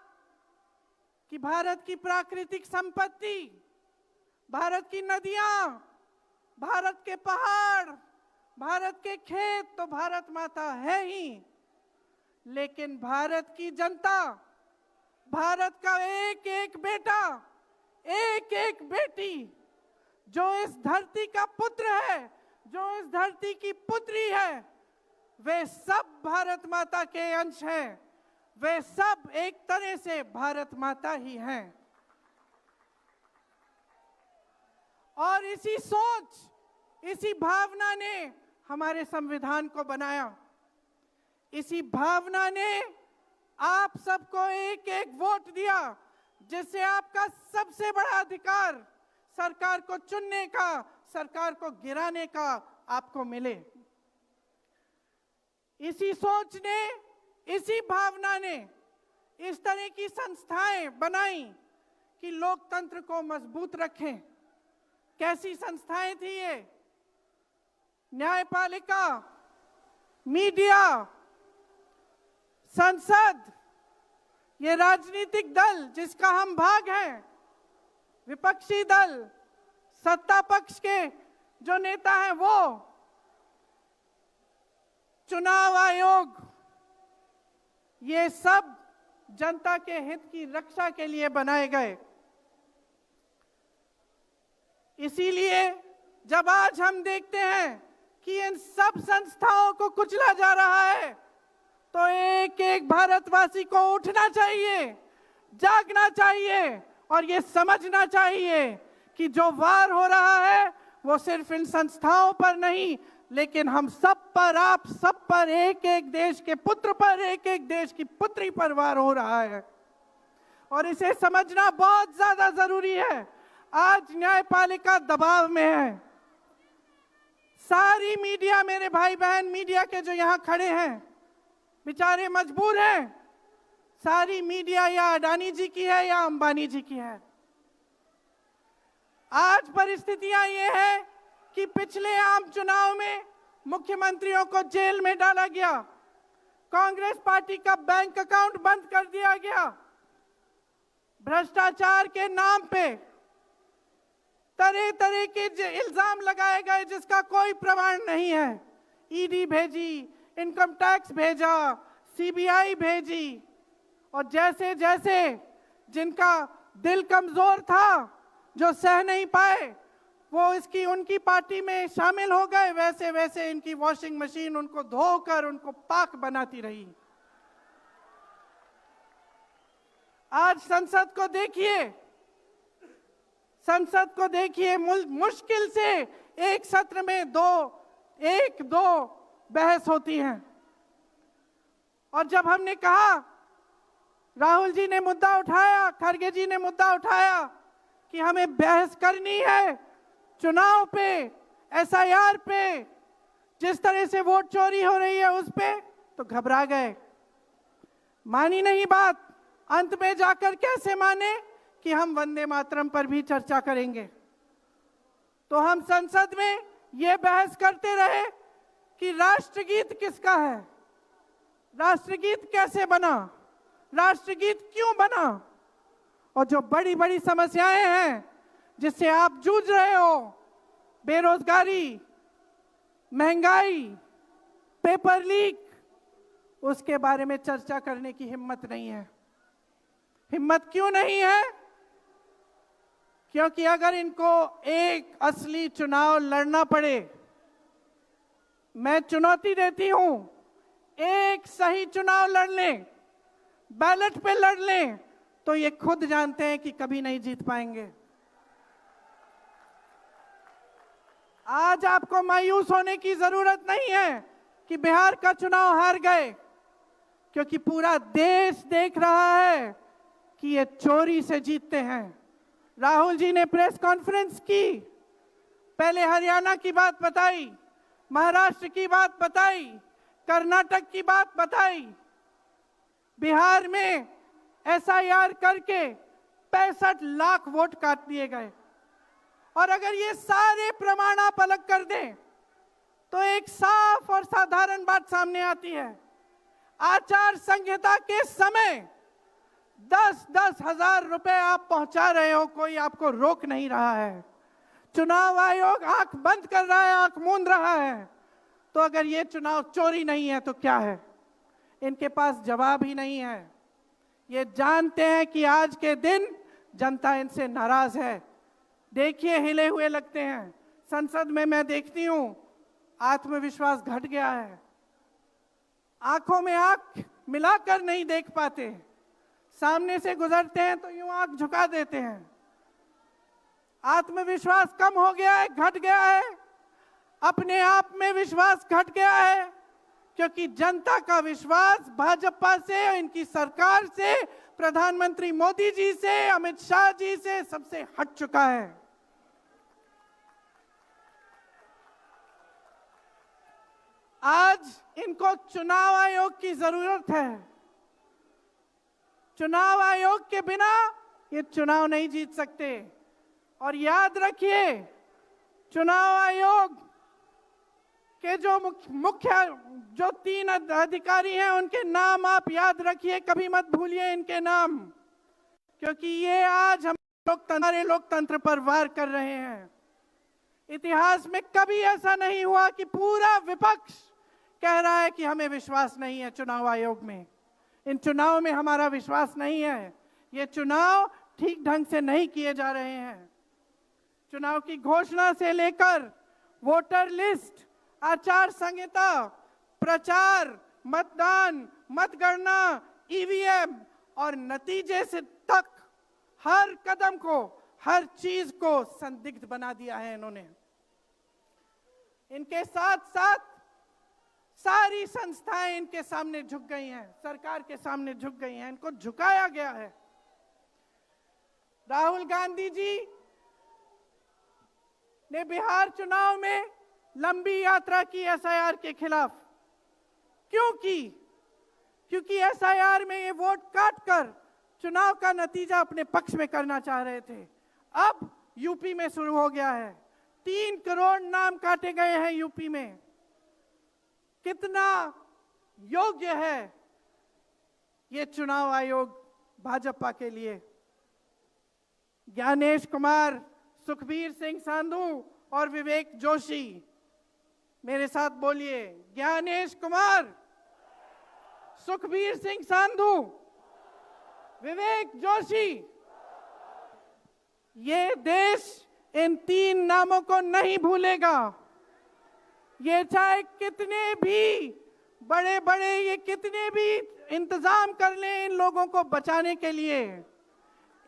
कि भारत की प्राकृतिक संपत्ति, भारत की नदियां, भारत के पहाड़, भारत के खेत तो भारत माता है ही, लेकिन भारत की जनता, भारत का एक एक बेटा, एक एक बेटी, जो इस धरती का पुत्र है, जो इस धरती की पुत्री है, वे सब भारत माता के अंश हैं। वे सब एक तरह से भारत माता ही हैं। और इसी सोच, इसी भावना ने हमारे संविधान को बनाया। इसी भावना ने आप सबको एक एक वोट दिया, जिससे आपका सबसे बड़ा अधिकार सरकार को चुनने का, सरकार को गिराने का आपको मिले। इसी सोच ने, इसी भावना ने इस तरह की संस्थाएं बनाई कि लोकतंत्र को मजबूत रखें। कैसी संस्थाएं थी ये? न्यायपालिका, मीडिया, संसद, ये राजनीतिक दल जिसका हम भाग हैं, विपक्षी दल, सत्ता पक्ष के जो नेता हैं वो, चुनाव आयोग, ये सब जनता के हित की रक्षा के लिए बनाए गए। इसीलिए जब आज हम देखते हैं कि इन सब संस्थाओं को कुचला जा रहा है, तो एक एक भारतवासी को उठना चाहिए, जागना चाहिए और ये समझना चाहिए कि जो वार हो रहा है वो सिर्फ इन संस्थाओं पर नहीं, लेकिन हम सब पर, आप सब पर, एक एक देश के पुत्र पर, एक एक देश की पुत्री पर वार हो रहा है। और इसे समझना बहुत ज्यादा जरूरी है। आज न्यायपालिका दबाव में है। सारी मीडिया, मेरे भाई बहन मीडिया के जो यहाँ खड़े हैं, बेचारे मजबूर हैं। सारी मीडिया या अडानी जी की है या अंबानी जी की है। आज परिस्थितियां ये है कि पिछले आम चुनाव में मुख्यमंत्रियों को जेल में डाला गया, कांग्रेस पार्टी का बैंक अकाउंट बंद कर दिया गया, भ्रष्टाचार के नाम पे तरह तरह के इल्जाम लगाए गए जिसका कोई प्रमाण नहीं है। ईडी भेजी, इनकम टैक्स भेजा, सीबीआई भेजी, और जैसे जैसे जिनका दिल कमजोर था, जो सह नहीं पाए, वो इसकी उनकी पार्टी में शामिल हो गए, वैसे वैसे इनकी वॉशिंग मशीन उनको धोकर उनको पाक बनाती रही। आज संसद को देखिए, संसद को देखिए, मुश्किल से एक सत्र में एक दो बहस होती हैं। और जब हमने कहा, राहुल जी ने मुद्दा उठाया, खड़गे जी ने मुद्दा उठाया कि हमें बहस करनी है चुनाव पे, एसआईआर पे, जिस तरह से वोट चोरी हो रही है उस पे, तो घबरा गए, मानी नहीं बात। अंत में जाकर कैसे माने कि हम वंदे मातरम पर भी चर्चा करेंगे। तो हम संसद में ये बहस करते रहे कि राष्ट्रगीत किसका है, राष्ट्रगीत कैसे बना, राष्ट्रगीत क्यों बना, और जो बड़ी बड़ी समस्याएं हैं जिससे आप जूझ रहे हो, बेरोजगारी, महंगाई, पेपर लीक, उसके बारे में चर्चा करने की हिम्मत नहीं है। हिम्मत क्यों नहीं है? क्योंकि अगर इनको एक असली चुनाव लड़ना पड़े, मैं चुनौती देती हूं, एक सही चुनाव लड़ लें, बैलेट पे लड़ लें, तो ये खुद जानते हैं कि कभी नहीं जीत पाएंगे। आज आपको मायूस होने की जरूरत नहीं है कि बिहार का चुनाव हार गए, क्योंकि पूरा देश देख रहा है कि ये चोरी से जीतते हैं। राहुल जी ने प्रेस कॉन्फ्रेंस की, पहले हरियाणा की बात बताई, महाराष्ट्र की बात बताई, कर्नाटक की बात बताई, बिहार में एसआईआर करके 65 लाख वोट काट दिए गए। और अगर ये सारे प्रमाण आप अलग कर दें तो एक साफ और साधारण बात सामने आती है। आचार संहिता के समय 10-10 हजार रुपए आप पहुंचा रहे हो, कोई आपको रोक नहीं रहा है। चुनाव आयोग आंख बंद कर रहा है, आंख मूंद रहा है। तो अगर ये चुनाव चोरी नहीं है तो क्या है? इनके पास जवाब ही नहीं है। ये जानते हैं कि आज के दिन जनता इनसे नाराज है। देखिए, हिले हुए लगते हैं। संसद में मैं देखती हूं आत्मविश्वास घट गया है, आंखों में आंख मिलाकर नहीं देख पाते, सामने से गुजरते हैं तो यूं आंख झुका देते हैं। आत्मविश्वास कम हो गया है, घट गया है, अपने आप में विश्वास घट गया है, क्योंकि जनता का विश्वास भाजपा से, इनकी सरकार से, प्रधानमंत्री मोदी जी से, अमित शाह जी से सबसे हट चुका है। आज इनको चुनाव आयोग की जरूरत है। चुनाव आयोग के बिना ये चुनाव नहीं जीत सकते। और याद रखिए, चुनाव आयोग के जो मुख्य 3 अधिकारी हैं उनके नाम आप याद रखिए, कभी मत भूलिए इनके नाम, क्योंकि ये आज हमारे लोकतंत्र पर वार कर रहे हैं। इतिहास में कभी ऐसा नहीं हुआ कि पूरा विपक्ष कह रहा है कि हमें विश्वास नहीं है चुनाव आयोग में, इन चुनाव में हमारा विश्वास नहीं है, ये चुनाव ठीक ढंग से नहीं किए जा रहे हैं। चुनाव की घोषणा से लेकर वोटर लिस्ट, आचार संहिता, प्रचार, मतदान, मतगणना, ईवीएम और नतीजे से तक हर कदम को, हर चीज को संदिग्ध बना दिया है इन्होंने। इनके साथ साथ सारी संस्थाएं इनके सामने झुक गई हैं, सरकार के सामने झुक गई हैं, इनको झुकाया गया है। राहुल गांधी जी ने बिहार चुनाव में लंबी यात्रा की एसआईआर के खिलाफ। क्यों की? क्योंकि एसआईआर में ये वोट काटकर चुनाव का नतीजा अपने पक्ष में करना चाह रहे थे। अब यूपी में शुरू हो गया है, 3 करोड़ नाम काटे गए हैं यूपी में। कितना योग्य है ये चुनाव आयोग भाजपा के लिए? ज्ञानेश कुमार, सुखबीर सिंह सांधू और विवेक जोशी, मेरे साथ बोलिए, ज्ञानेश कुमार, सुखबीर सिंह सांधू, विवेक जोशी। ये देश इन 3 नामों को नहीं भूलेगा। ये चाहे कितने भी बड़े बड़े, ये कितने भी इंतजाम कर लें इन लोगों को बचाने के लिए,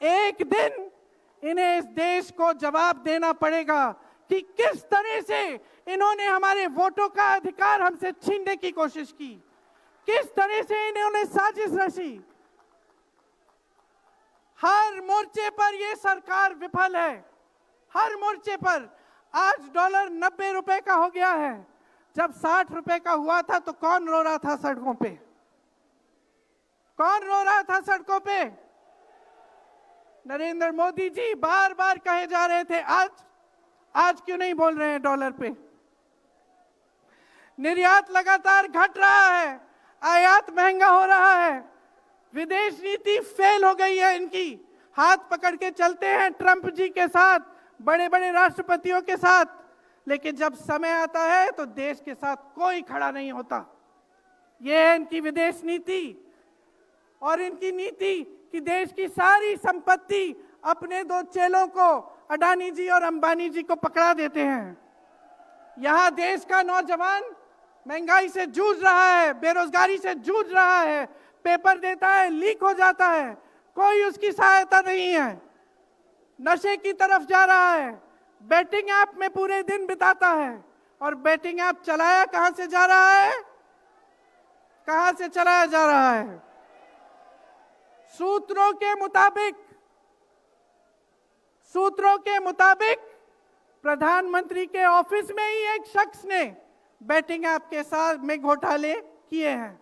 एक दिन इन्हें इस देश को जवाब देना पड़ेगा कि किस तरह से इन्होंने हमारे वोटों का अधिकार हमसे छीनने की कोशिश की, किस तरह से इन्होंने साजिश रची। हर मोर्चे पर यह सरकार विफल है, हर मोर्चे पर। आज डॉलर 90 रुपए का हो गया है, जब 60 रुपए का हुआ था तो कौन रो रहा था सड़कों पे? कौन रो रहा था सड़कों पे? नरेंद्र मोदी जी बार बार कहे जा रहे थे, आज क्यों नहीं बोल रहे हैं डॉलर पे? निर्यात लगातार घट रहा है, आयात महंगा हो रहा है, विदेश नीति फेल हो गई है इनकी। हाथ पकड़ के चलते हैं ट्रंप जी के साथ, बड़े बड़े राष्ट्रपतियों के साथ, लेकिन जब समय आता है तो देश के साथ कोई खड़ा नहीं होता। यह है इनकी विदेश नीति। और इनकी नीति कि देश की सारी संपत्ति अपने 2 चेलों को, अडानी जी और अंबानी जी को पकड़ा देते हैं। यहां देश का नौजवान महंगाई से जूझ रहा है, बेरोजगारी से जूझ रहा है, पेपर देता है, लीक हो जाता है, कोई उसकी सहायता नहीं है, नशे की तरफ जा रहा है, बैटिंग ऐप में पूरे दिन बिताता है। और बैटिंग ऐप चलाया कहां से जा रहा है? कहां से चलाया जा रहा है? सूत्रों के मुताबिक प्रधानमंत्री के ऑफिस में ही एक शख्स ने बैटिंग ऐप के साथ में घोटाले किए हैं।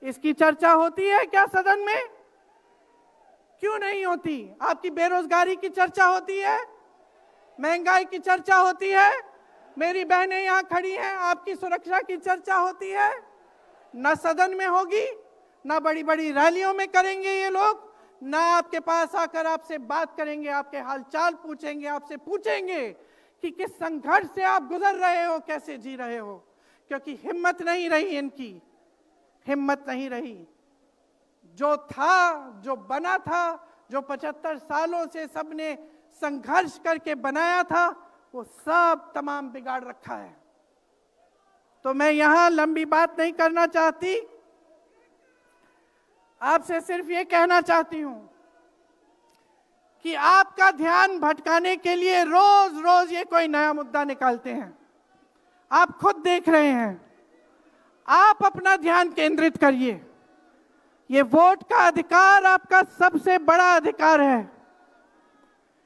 इसकी चर्चा होती है क्या सदन में? क्यों नहीं होती? आपकी बेरोजगारी की चर्चा होती है, महंगाई की चर्चा होती है, मेरी बहनें यहां खड़ी हैं, आपकी सुरक्षा की चर्चा होती है। न सदन में होगी, ना बड़ी बड़ी रैलियों में करेंगे ये लोग, ना आपके पास आकर आपसे बात करेंगे, आपके हालचाल पूछेंगे, आपसे पूछेंगे कि किस संघर्ष से आप गुजर रहे हो, कैसे जी रहे हो। क्योंकि हिम्मत नहीं रही इनकी, हिम्मत नहीं रही। जो था, जो बना था, जो 75 सालों से सबने संघर्ष करके बनाया था, वो सब तमाम बिगाड़ रखा है। तो मैं यहां लंबी बात नहीं करना चाहती, आपसे सिर्फ ये कहना चाहती हूं कि आपका ध्यान भटकाने के लिए रोज रोज ये कोई नया मुद्दा निकालते हैं। आप खुद देख रहे हैं, आप अपना ध्यान केंद्रित करिए। ये वोट का अधिकार आपका सबसे बड़ा अधिकार है।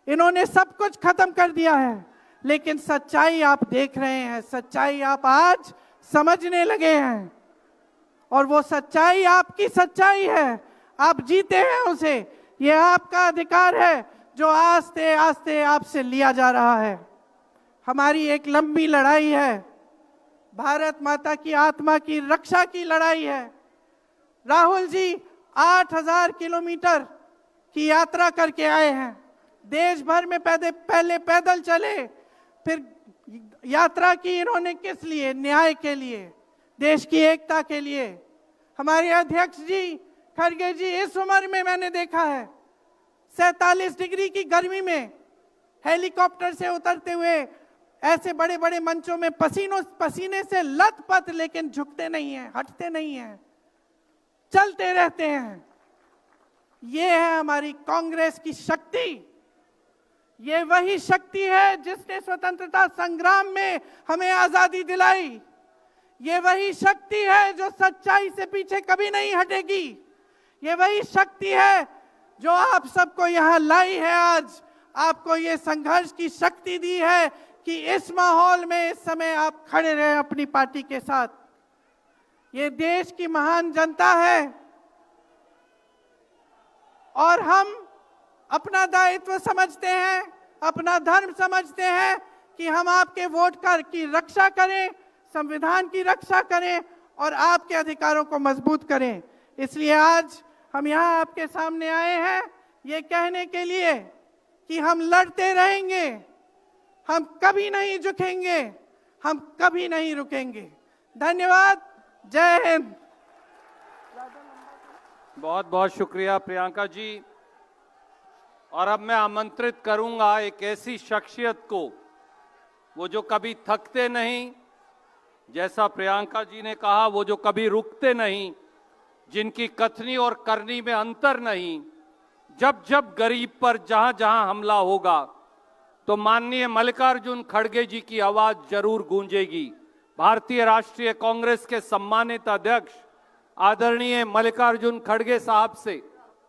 इन्होंने सब कुछ खत्म कर दिया है, लेकिन सच्चाई आप देख रहे हैं, सच्चाई आप आज समझने लगे हैं। और वो सच्चाई आपकी सच्चाई है, आप जीते हैं उसे। ये आपका अधिकार है जो आस्ते आस्ते आपसे लिया जा रहा है। हमारी एक लंबी लड़ाई है, भारत माता की आत्मा की रक्षा की लड़ाई है। राहुल जी 8000 किलोमीटर की यात्रा करके आए हैं। देश भर में पहले पैदल चले, फिर यात्रा की इन्होंने किस लिए? न्याय के लिए, देश की एकता के लिए। हमारे अध्यक्ष जी खड़गे जी, इस उम्र में मैंने देखा है 47 डिग्री की गर्मी में हेलीकॉप्टर से उतरते हुए ऐसे बड़े बड़े मंचों में पसीने से लथपथ, लेकिन झुकते नहीं हैं, हटते नहीं हैं, चलते रहते हैं। ये है हमारी कांग्रेस की शक्ति। ये वही शक्ति है जिसने स्वतंत्रता संग्राम में हमें आजादी दिलाई। ये वही शक्ति है जो सच्चाई से पीछे कभी नहीं हटेगी। ये वही शक्ति है जो आप सबको यहां लाई है। आज आपको ये संघर्ष की शक्ति दी है कि इस माहौल में इस समय आप खड़े रहे अपनी पार्टी के साथ। ये देश की महान जनता है और हम अपना दायित्व समझते हैं, अपना धर्म समझते हैं कि हम आपके वोट की रक्षा करें, संविधान की रक्षा करें और आपके अधिकारों को मजबूत करें। इसलिए आज हम यहाँ आपके सामने आए हैं ये कहने के लिए कि हम लड़ते रहेंगे, हम कभी नहीं झुकेंगे, हम कभी नहीं रुकेंगे। धन्यवाद। जय हिंद।
बहुत बहुत शुक्रिया प्रियंका जी। और अब मैं आमंत्रित करूंगा एक ऐसी शख्सियत को, वो जो कभी थकते नहीं, जैसा प्रियंका जी ने कहा, वो जो कभी रुकते नहीं, जिनकी कथनी और करनी में अंतर नहीं। जब जब गरीब पर जहां जहां हमला होगा तो माननीय मल्लिकार्जुन खड़गे जी की आवाज जरूर गूंजेगी। भारतीय राष्ट्रीय कांग्रेस के सम्मानित अध्यक्ष आदरणीय मल्लिकार्जुन खड़गे साहब से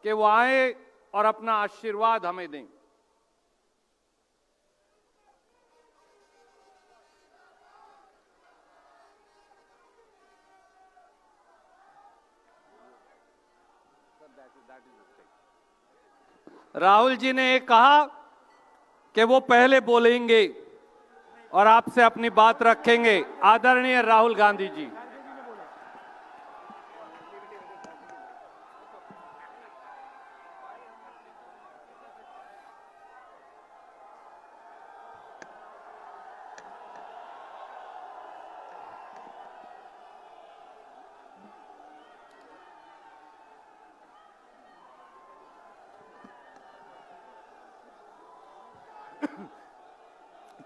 कि वो आए और अपना आशीर्वाद हमें दें। राहुल जी ने एक कहा कि वो पहले बोलेंगे और आपसे अपनी बात रखेंगे। आदरणीय राहुल गांधी जी।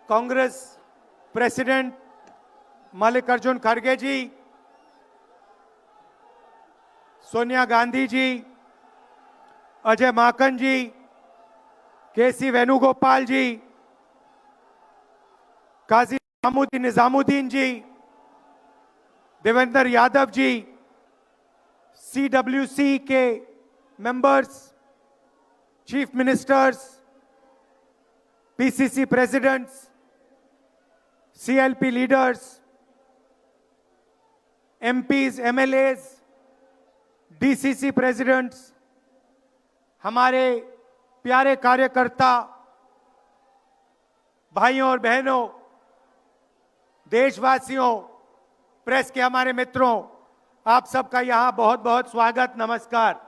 कांग्रेस प्रेसिडेंट मल्लिकार्जुन खड़गे जी, सोनिया गांधी जी, अजय माकन जी, केसी वेणुगोपाल जी,
काजी निजामुद्दीन जी, देवेंद्र यादव जी, CWC के members, chief ministers, PCC presidents, CLP leaders, MPs, MLAs, DCC presidents, हमारे प्यारे कार्यकर्ता भाइयों और बहनों, देशवासियों, प्रेस के हमारे मित्रों, आप सबका यहां बहुत बहुत स्वागत, नमस्कार।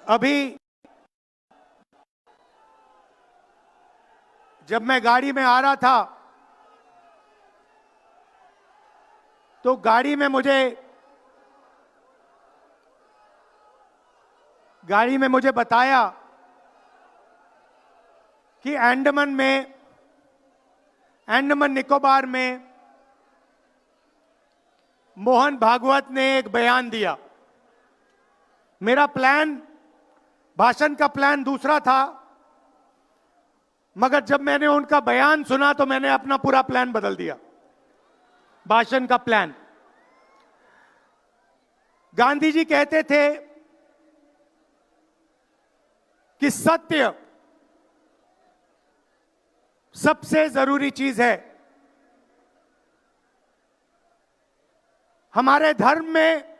अभी जब मैं गाड़ी में आ रहा था तो गाड़ी में मुझे बताया कि अंडमान निकोबार में मोहन भागवत ने एक बयान दिया। मेरा भाषण का प्लान दूसरा था, मगर जब मैंने उनका बयान सुना तो मैंने अपना पूरा प्लान बदल दिया, भाषण का प्लान। गांधी जी कहते थे कि सत्य सबसे जरूरी चीज है। हमारे धर्म में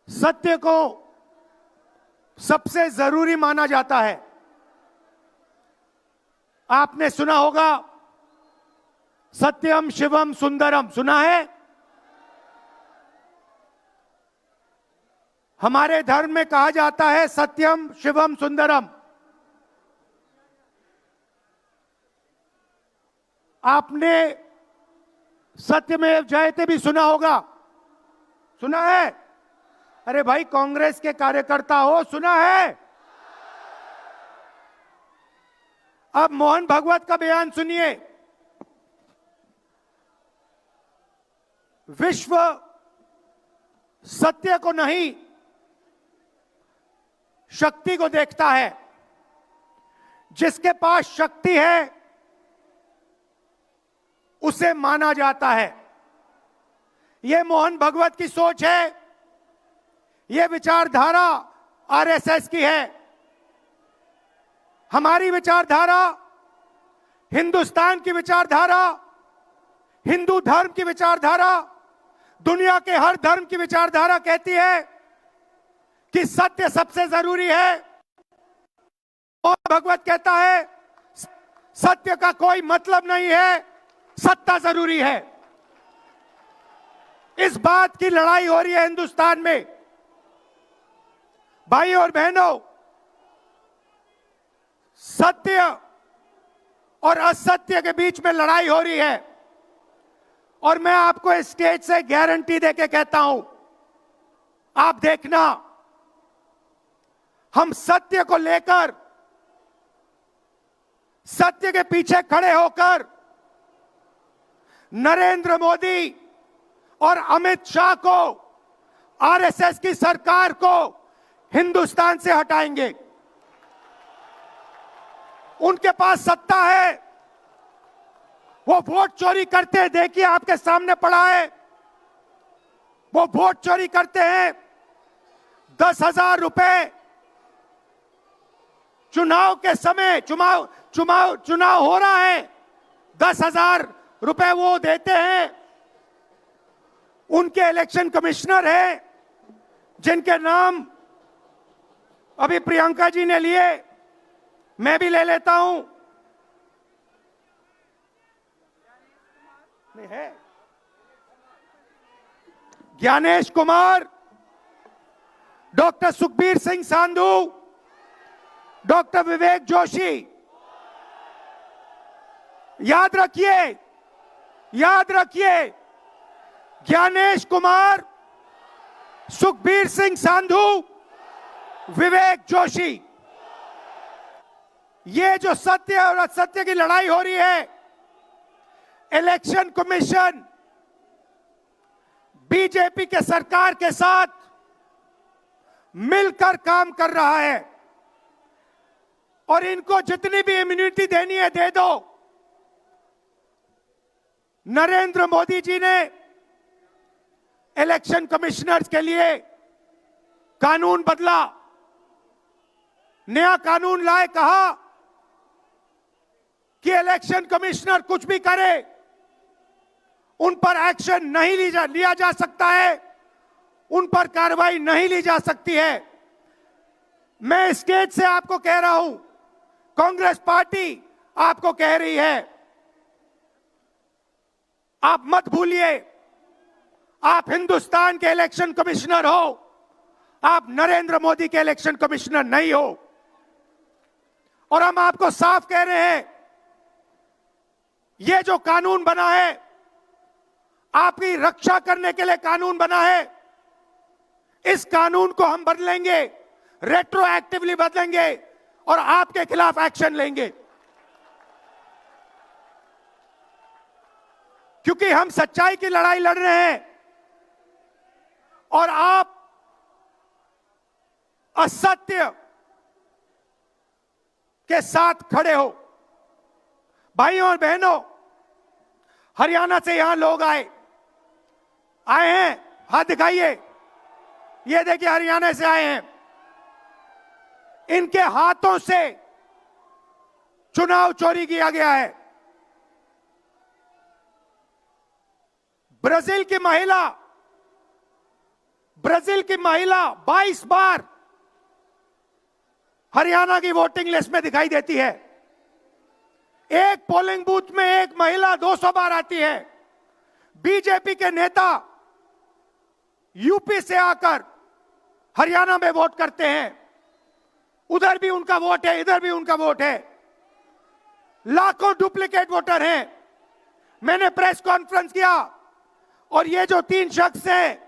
सत्य को सबसे जरूरी माना जाता है। आपने सुना होगा सत्यम शिवम सुंदरम, सुना है? हमारे धर्म में कहा जाता है सत्यम शिवम सुंदरम। आपने सत्यमेव जयते भी सुना होगा, सुना है? अरे भाई, कांग्रेस के कार्यकर्ता हो, सुना है? अब मोहन भागवत का बयान सुनिए। विश्व सत्य को नहीं, शक्ति को देखता है। जिसके पास शक्ति है उसे माना जाता है। यह मोहन भागवत की सोच है, यह विचारधारा आरएसएस की है। हमारी विचारधारा, हिंदुस्तान की विचारधारा, हिंदू धर्म की विचारधारा, दुनिया के हर धर्म की विचारधारा कहती है कि सत्य सबसे जरूरी है। और भगवत कहता है सत्य का कोई मतलब नहीं है, सत्ता जरूरी है। इस बात की लड़ाई हो रही है हिंदुस्तान में। भाइयों और बहनों, सत्य और असत्य के बीच में लड़ाई हो रही है। और मैं आपको इस स्टेज से गारंटी देके कहता हूं, आप देखना, हम सत्य को लेकर, सत्य के पीछे खड़े होकर नरेंद्र मोदी और अमित शाह को, आरएसएस की सरकार को हिंदुस्तान से हटाएंगे। उनके पास सत्ता है, वो वोट चोरी करते हैं, देखिए आपके सामने पड़ा है। वो वोट चोरी करते हैं। 10,000 रुपए चुनाव के समय, चुनाव हो रहा है, 10,000 रुपए वो देते हैं। उनके इलेक्शन कमिश्नर हैं, जिनके नाम अभी प्रियंका जी ने लिए, मैं भी ले लेता हूं। नहीं है? Gyanesh Kumar, doctor Sukhbir Singh Sandhu, doctor Vivek Joshi. याद रखिए, याद रखिए, ज्ञानेश कुमार, सुखबीर सिंह सांधू, विवेक जोशी। ये जो सत्य और असत्य की लड़ाई हो रही है, इलेक्शन कमीशन बीजेपी के सरकार के साथ मिलकर काम कर रहा है और इनको जितनी भी इम्यूनिटी देनी है दे दो। नरेंद्र मोदी जी ने इलेक्शन कमिश्नर्स के लिए कानून बदला, नया कानून लाए, कहा कि इलेक्शन कमिश्नर कुछ भी करे उन पर एक्शन नहीं लिया जा सकता है, उन पर कार्रवाई नहीं ली जा सकती है। मैं स्टेज से आपको कह रहा हूं, कांग्रेस पार्टी आपको कह रही है, आप मत भूलिए, आप हिंदुस्तान के इलेक्शन कमिश्नर हो, आप नरेंद्र मोदी के इलेक्शन कमिश्नर नहीं हो। और हम आपको साफ कह रहे हैं, यह जो कानून बना है आपकी रक्षा करने के लिए कानून बना है, इस कानून को हम बदलेंगे, रेट्रोएक्टिवली बदलेंगे और आपके खिलाफ एक्शन लेंगे, क्योंकि हम सच्चाई की लड़ाई लड़ रहे हैं और आप असत्य के साथ खड़े हो। भाइयों और बहनों, हरियाणा से यहां लोग आए हैं, हाथ दिखाइए, ये देखिए हरियाणा से आए हैं। इनके हाथों से चुनाव चोरी किया गया है। ब्राजील की महिला 22 बार हरियाणा की वोटिंग लिस्ट में दिखाई देती है। एक पोलिंग बूथ में एक महिला 200 बार आती है। बीजेपी के नेता यूपी से आकर हरियाणा में वोट करते हैं, उधर भी उनका वोट है, इधर भी उनका वोट है। लाखों डुप्लीकेट वोटर हैं। मैंने प्रेस कॉन्फ्रेंस किया और ये जो 3 शख्स हैं,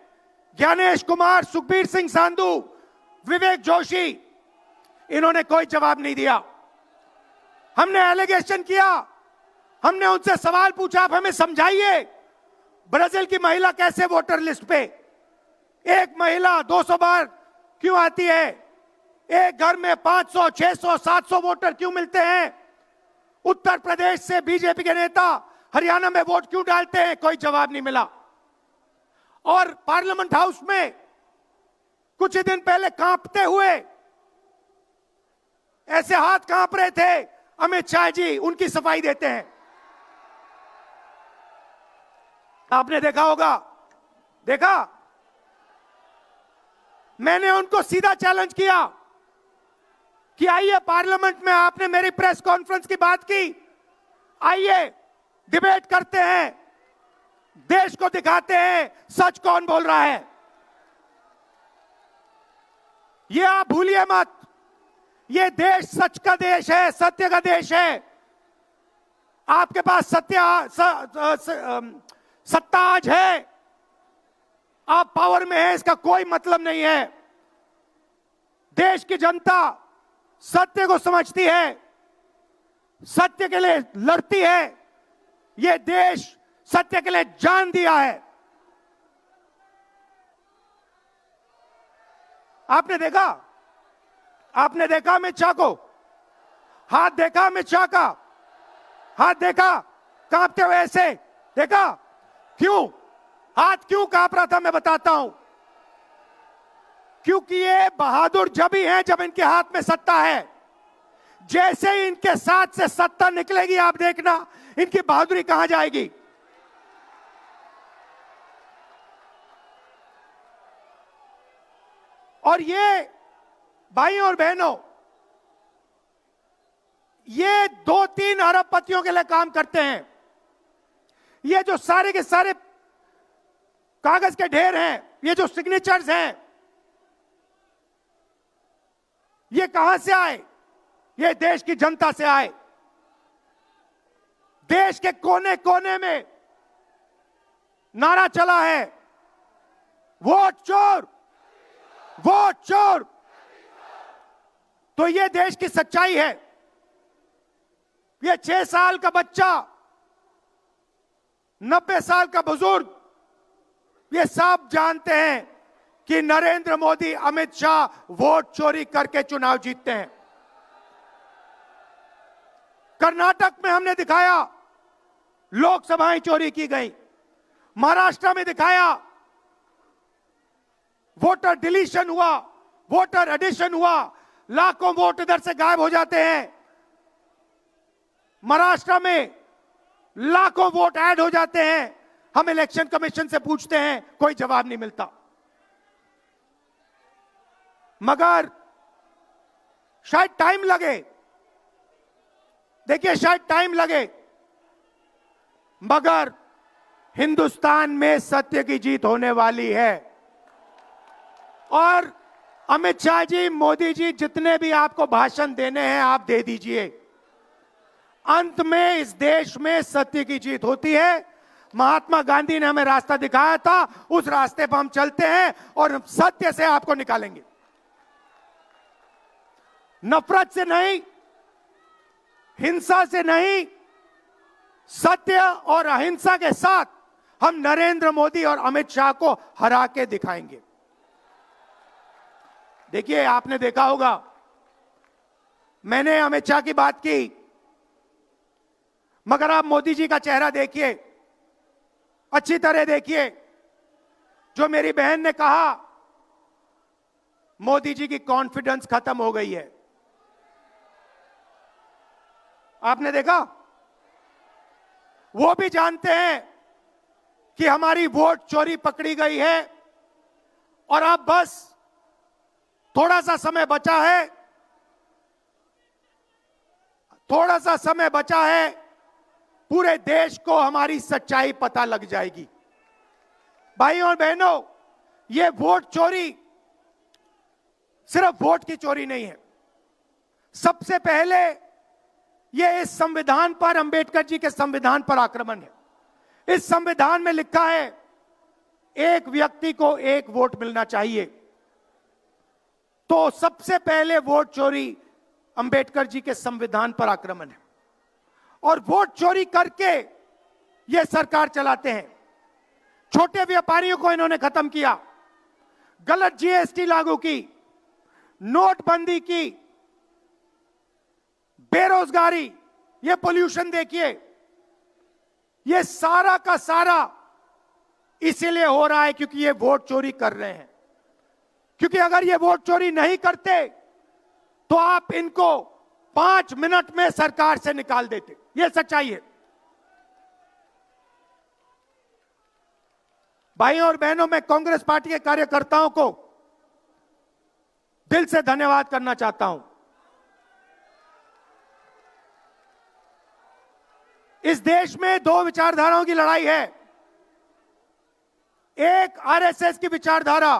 ज्ञानेश कुमार, सुखबीर सिंह सांधू, विवेक जोशी, इन्होंने कोई जवाब नहीं दिया। हमने एलिगेशन किया, हमने उनसे सवाल पूछा, आप हमें समझाइए ब्राजील की महिला कैसे वोटर लिस्ट पे, एक महिला 200 बार क्यों आती है, एक घर में 500, 600, 700 वोटर क्यों मिलते हैं, उत्तर प्रदेश से बीजेपी के नेता हरियाणा में वोट क्यों डालते हैं, कोई जवाब नहीं मिला। और पार्लियामेंट हाउस में कुछ ही दिन पहले कांपते हुए, ऐसे हाथ कांप रहे थे, अमित शाह जी उनकी सफाई देते हैं। आपने देखा होगा, देखा, मैंने उनको सीधा चैलेंज किया कि आइए पार्लियामेंट में, आपने मेरी प्रेस कॉन्फ्रेंस की बात की, आइए डिबेट करते हैं, देश को दिखाते हैं सच कौन बोल रहा है। ये आप भूलिए मत, ये देश सच का देश है, सत्य का देश है। आपके पास सत्ता आज है, आप पावर में हैं, इसका कोई मतलब नहीं है। देश की जनता सत्य को समझती है, सत्य के लिए लड़ती है। ये देश सत्य के लिए जान दिया है। आपने देखा अमित शाह को, हाथ देखा अमित शाह का, हाथ देखा कांपते हुए ऐसे देखा, क्यों हाथ क्यों कांप रहा था, मैं बताता हूं। क्योंकि ये बहादुर जब ही हैं जब इनके हाथ में सत्ता है। जैसे ही इनके साथ से सत्ता निकलेगी, आप देखना इनकी बहादुरी कहां जाएगी। और ये भाइयों और बहनों, ये 2-3 अरबपतियों के लिए काम करते हैं। ये जो सारे के सारे कागज के ढेर हैं, ये जो सिग्नेचर्स हैं, ये कहां से आए? ये देश की जनता से आए। देश के कोने कोने में नारा चला है, वोट चोर, वोट चोर। तो ये देश की सच्चाई है। ये 6 साल का बच्चा, 90 साल का बुजुर्ग, ये सब जानते हैं कि नरेंद्र मोदी, अमित शाह वोट चोरी करके चुनाव जीतते हैं। कर्नाटक में हमने दिखाया लोकसभाएं चोरी की गई, महाराष्ट्र में दिखाया वोटर डिलीशन हुआ, वोटर एडिशन हुआ, लाखों वोट इधर से गायब हो जाते हैं। महाराष्ट्र में लाखों वोट ऐड हो जाते हैं। हम इलेक्शन कमीशन से पूछते हैं, कोई जवाब नहीं मिलता। मगर शायद टाइम लगे, देखिए शायद टाइम लगे, मगर हिंदुस्तान में सत्य की जीत होने वाली है। और अमित शाह जी, मोदी जी, जितने भी आपको भाषण देने हैं आप दे दीजिए। अंत में इस देश में सत्य की जीत होती है। महात्मा गांधी ने हमें रास्ता दिखाया था, उस रास्ते पर हम चलते हैं और सत्य से आपको निकालेंगे। नफरत से नहीं, हिंसा से नहीं, सत्य और अहिंसा के साथ हम नरेंद्र मोदी और अमित शाह को हरा के दिखाएंगे। देखिए, आपने देखा होगा, मैंने अमित शाह की बात की, मगर आप मोदी जी का चेहरा देखिए, अच्छी तरह देखिए। जो मेरी बहन ने कहा, मोदी जी की कॉन्फिडेंस खत्म हो गई है। आपने देखा, वो भी जानते हैं कि हमारी वोट चोरी पकड़ी गई है और अब बस थोड़ा सा समय बचा है, थोड़ा सा समय बचा है, पूरे देश को हमारी सच्चाई पता लग जाएगी। भाइयों और बहनों, ये वोट चोरी सिर्फ वोट की चोरी नहीं है। सबसे पहले ये इस संविधान पर, अंबेडकर जी के संविधान पर आक्रमण है। इस संविधान में लिखा है एक व्यक्ति को एक वोट मिलना चाहिए। तो सबसे पहले वोट चोरी अंबेडकर जी के संविधान पर आक्रमण है। और वोट चोरी करके ये सरकार चलाते हैं। छोटे व्यापारियों को इन्होंने खत्म किया, गलत जीएसटी लागू की, नोटबंदी की, बेरोजगारी, ये पोल्यूशन देखिए, ये सारा का सारा इसीलिए हो रहा है क्योंकि ये वोट चोरी कर रहे हैं। क्योंकि अगर ये वोट चोरी नहीं करते तो आप इनको 5 मिनट में सरकार से निकाल देते। ये सच्चाई है। भाइयों और बहनों, मैं कांग्रेस पार्टी के कार्यकर्ताओं को दिल से धन्यवाद करना चाहता हूं। इस देश में 2 विचारधाराओं की लड़ाई है। एक आरएसएस की विचारधारा,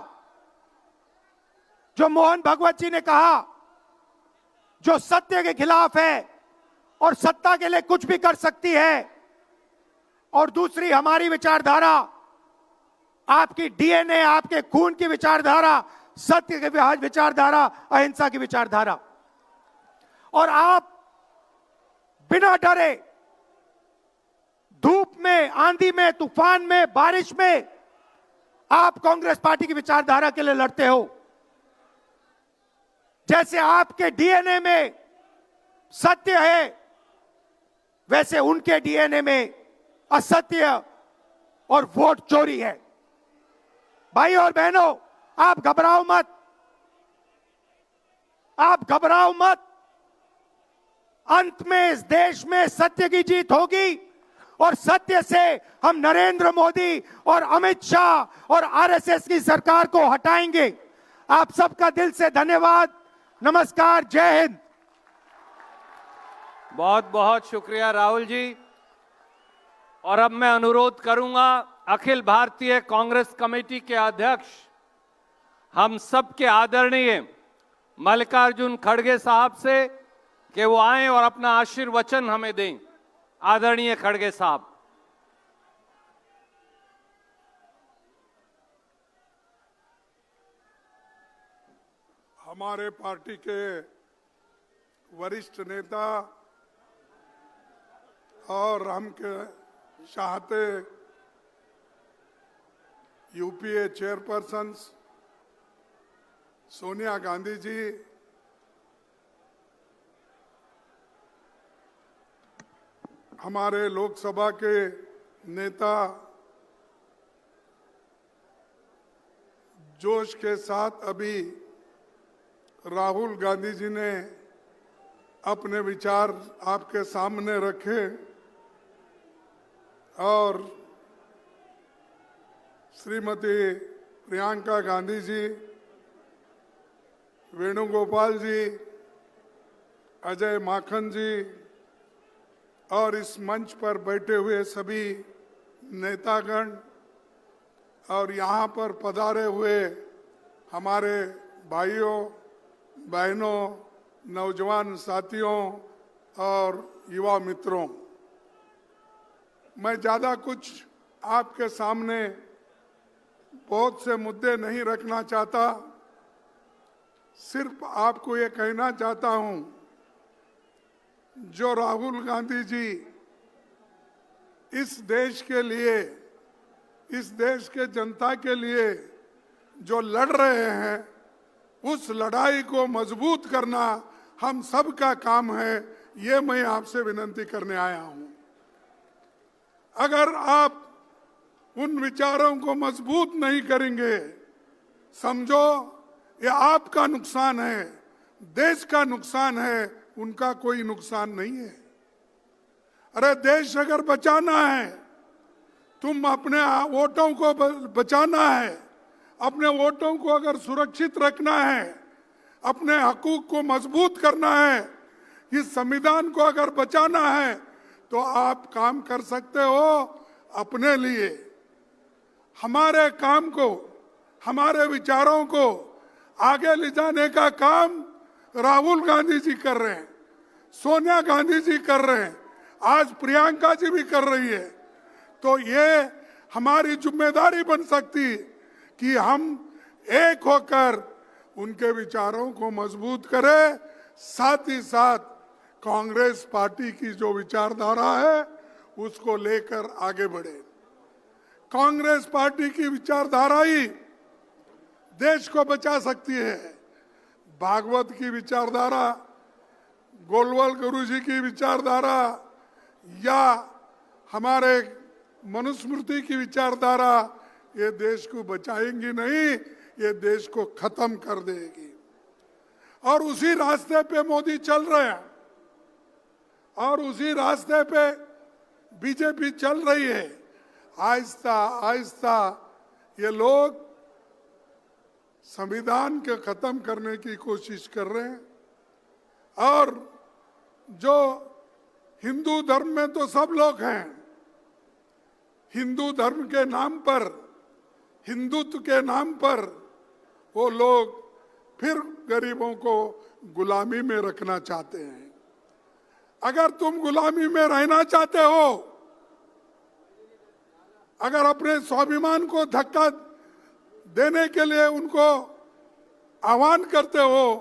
जो मोहन भगवत जी ने कहा, जो सत्य के खिलाफ है और सत्ता के लिए कुछ भी कर सकती है। और दूसरी हमारी विचारधारा, आपकी डीएनए, आपके खून की विचारधारा, सत्य की विचारधारा, अहिंसा की विचारधारा। और आप बिना डरे, धूप में, आंधी में, तूफान में, बारिश में, आप कांग्रेस पार्टी की विचारधारा के लिए लड़ते हो। जैसे आपके डीएनए में सत्य है, वैसे उनके डीएनए में असत्य और वोट चोरी है। भाइयों और बहनों, आप घबराओ मत, आप घबराओ मत। अंत में इस देश में सत्य की जीत होगी और सत्य से हम नरेंद्र मोदी और अमित शाह और आरएसएस की सरकार को हटाएंगे। आप सबका दिल से धन्यवाद। नमस्कार, जय हिंद।
बहुत बहुत शुक्रिया राहुल जी। और अब मैं अनुरोध करूंगा अखिल भारतीय कांग्रेस कमेटी के अध्यक्ष, हम सबके आदरणीय मल्लिकार्जुन खड़गे साहब से कि वो आएं और अपना आशीर्वचन हमें दें। आदरणीय खड़गे साहब।
हमारे पार्टी के वरिष्ठ नेता और हम के चाहते यूपीए चेयरपर्सन सोनिया गांधी जी, हमारे लोकसभा के नेता जोश के साथ अभी राहुल गांधी जी ने अपने विचार आपके सामने रखे और श्रीमती प्रियंका गांधी जी, वेणुगोपाल जी, अजय माखन जी और इस मंच पर बैठे हुए सभी नेतागण और यहाँ पर पधारे हुए हमारे भाइयों बहनों, नौजवान साथियों और युवा मित्रों, मैं ज़्यादा कुछ आपके सामने बहुत से मुद्दे नहीं रखना चाहता, सिर्फ आपको ये कहना चाहता हूँ, जो राहुल गांधी जी इस देश के लिए, इस देश के जनता के लिए जो लड़ रहे हैं, उस लड़ाई को मजबूत करना हम सब का काम है। ये मैं आपसे विनती करने आया हूं। अगर आप उन विचारों को मजबूत नहीं करेंगे, समझो ये आपका नुकसान है, देश का नुकसान है, उनका कोई नुकसान नहीं है। अरे देश अगर बचाना है, तुम अपने वोटों को बचाना है, अपने वोटों को अगर सुरक्षित रखना है, अपने हकूक को मजबूत करना है, इस संविधान को अगर बचाना है, तो आप काम कर सकते हो अपने लिए। हमारे काम को, हमारे विचारों को आगे ले जाने का काम राहुल गांधी जी कर रहे हैं, सोनिया गांधी जी कर रहे हैं, आज प्रियंका जी भी कर रही है। तो ये हमारी जिम्मेदारी बन सकती कि हम एक होकर उनके विचारों को मजबूत करें, साथ ही साथ कांग्रेस पार्टी की जो विचारधारा है उसको लेकर आगे बढ़े। कांग्रेस पार्टी की विचारधारा ही देश को बचा सकती है। भागवत की विचारधारा, गोलवाल गुरुजी की विचारधारा या हमारे मनुस्मृति की विचारधारा ये देश को बचाएंगी नहीं, ये देश को खत्म कर देगी। और उसी रास्ते पे मोदी चल रहे हैं और उसी रास्ते पे बीजेपी चल रही है। आहिस्ता आहिस्ता ये लोग संविधान के खत्म करने की कोशिश कर रहे हैं। और जो हिंदू धर्म में तो सब लोग हैं, हिंदू धर्म के नाम पर, हिंदुत्व के नाम पर वो लोग फिर गरीबों को गुलामी में रखना चाहते हैं। अगर तुम गुलामी में रहना चाहते हो, अगर अपने स्वाभिमान को धक्का देने के लिए उनको आह्वान करते हो,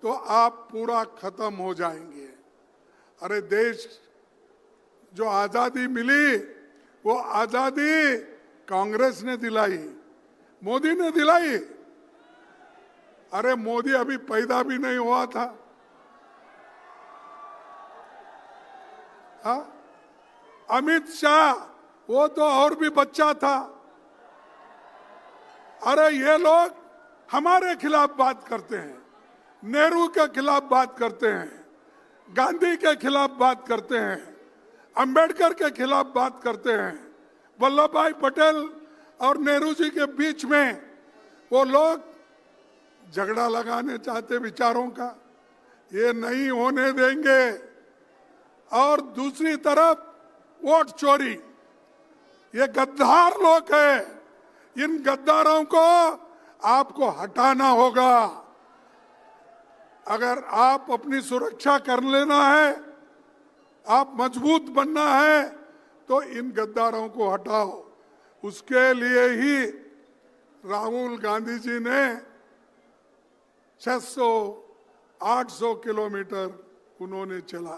तो आप पूरा खत्म हो जाएंगे। अरे देश जो आजादी मिली, वो आजादी कांग्रेस ने दिलाई, मोदी ने दिलाई। अरे मोदी अभी पैदा भी नहीं हुआ था। हा? अमित शाह वो तो और भी बच्चा था। अरे ये लोग हमारे खिलाफ बात करते हैं, नेहरू के खिलाफ बात करते हैं, गांधी के खिलाफ बात करते हैं, अंबेडकर के खिलाफ बात करते हैं। वल्लभ भाई पटेल और नेहरू जी के बीच में वो लोग झगड़ा लगाने चाहते विचारों का, ये नहीं होने देंगे। और दूसरी तरफ वोट चोरी, ये गद्दार लोग हैं, इन गद्दारों को आपको हटाना होगा। अगर आप अपनी सुरक्षा कर लेना है, आप मजबूत बनना है, तो इन गद्दारों को हटाओ। उसके लिए ही राहुल गांधी जी ने 600-800 किलोमीटर उन्होंने चला।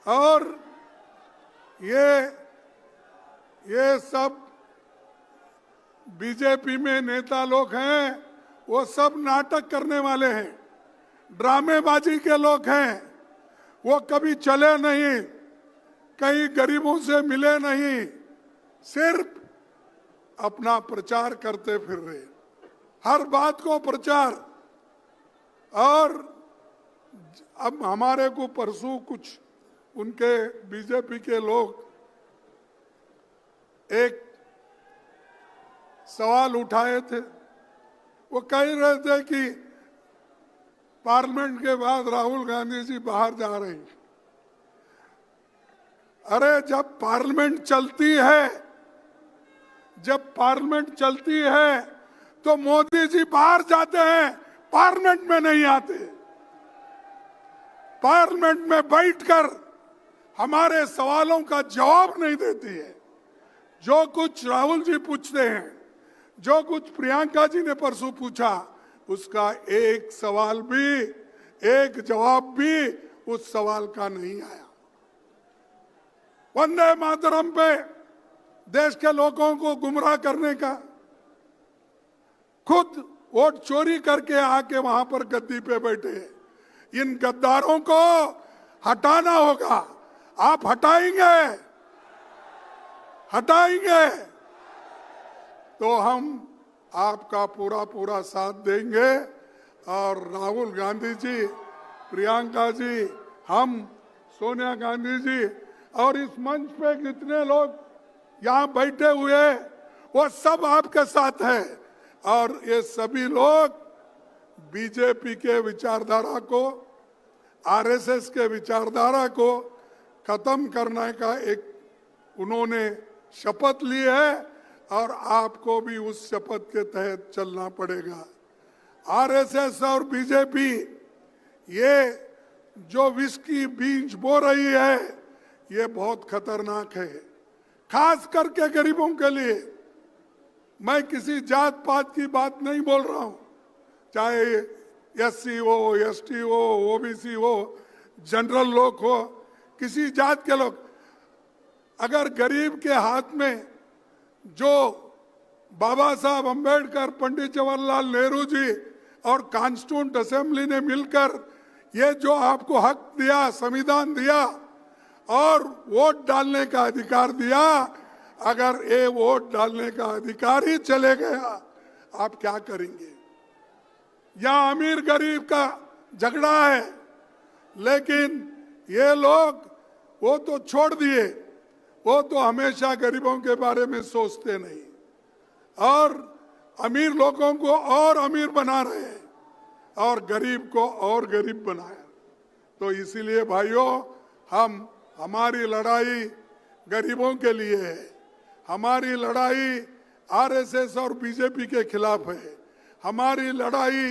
और ये सब बीजेपी में नेता लोग हैं वो सब नाटक करने वाले हैं, ड्रामेबाजी के लोग हैं। वो कभी चले नहीं, कहीं गरीबों से मिले नहीं, सिर्फ अपना प्रचार करते फिर रहे, हर बात को प्रचार। और अब हमारे को परसों कुछ उनके बीजेपी के लोग एक सवाल उठाए थे। वो कह रहे थे कि पार्लियामेंट के बाद राहुल गांधी जी बाहर जा रहे हैं। अरे जब पार्लियामेंट चलती है, जब पार्लियामेंट चलती है तो मोदी जी बाहर जाते हैं, पार्लियामेंट में नहीं आते। पार्लियामेंट में बैठकर हमारे सवालों का जवाब नहीं देती है। जो कुछ राहुल जी पूछते हैं, जो कुछ प्रियंका जी ने परसों पूछा, उसका एक सवाल भी, एक जवाब भी उस सवाल का नहीं आया। वंदे मातरम पे देश के लोगों को गुमराह करने का, खुद वोट चोरी करके आके वहां पर गद्दी पे बैठे। इन गद्दारों को हटाना होगा। आप हटाएंगे, हटाएंगे तो हम आपका पूरा पूरा साथ देंगे। और राहुल गांधी जी, प्रियंका जी, हम, सोनिया गांधी जी और इस मंच पे जितने लोग यहाँ बैठे हुए वो सब आपके साथ हैं। और ये सभी लोग बीजेपी के विचारधारा को, आरएसएस के विचारधारा को खत्म करने का एक उन्होंने शपथ ली है और आपको भी उस शपथ के तहत चलना पड़ेगा। आरएसएस और बीजेपी ये जो विष की बीज बो रही है ये बहुत खतरनाक है, खास करके गरीबों के लिए। मैं किसी जात पात की बात नहीं बोल रहा हूं, चाहे एससी हो, एसटी हो, ओबीसी हो, जनरल लोग हो, किसी जात के लोग। अगर गरीब के हाथ में जो बाबा साहब अंबेडकर, पंडित जवाहरलाल नेहरू जी और कॉन्स्टिट्यूंट असेंबली ने मिलकर ये जो आपको हक दिया, संविधान दिया और वोट डालने का अधिकार दिया, अगर ये वोट डालने का अधिकार ही चले गया, आप क्या करेंगे? यहाँ अमीर गरीब का झगड़ा है, लेकिन ये लोग वो तो छोड़ दिए, वो तो हमेशा गरीबों के बारे में सोचते नहीं और अमीर लोगों को और अमीर बना रहे हैं और गरीब को और गरीब बनाया। तो इसीलिए भाइयों, हमारी लड़ाई गरीबों के लिए है, हमारी लड़ाई आरएसएस और बीजेपी के खिलाफ है, हमारी लड़ाई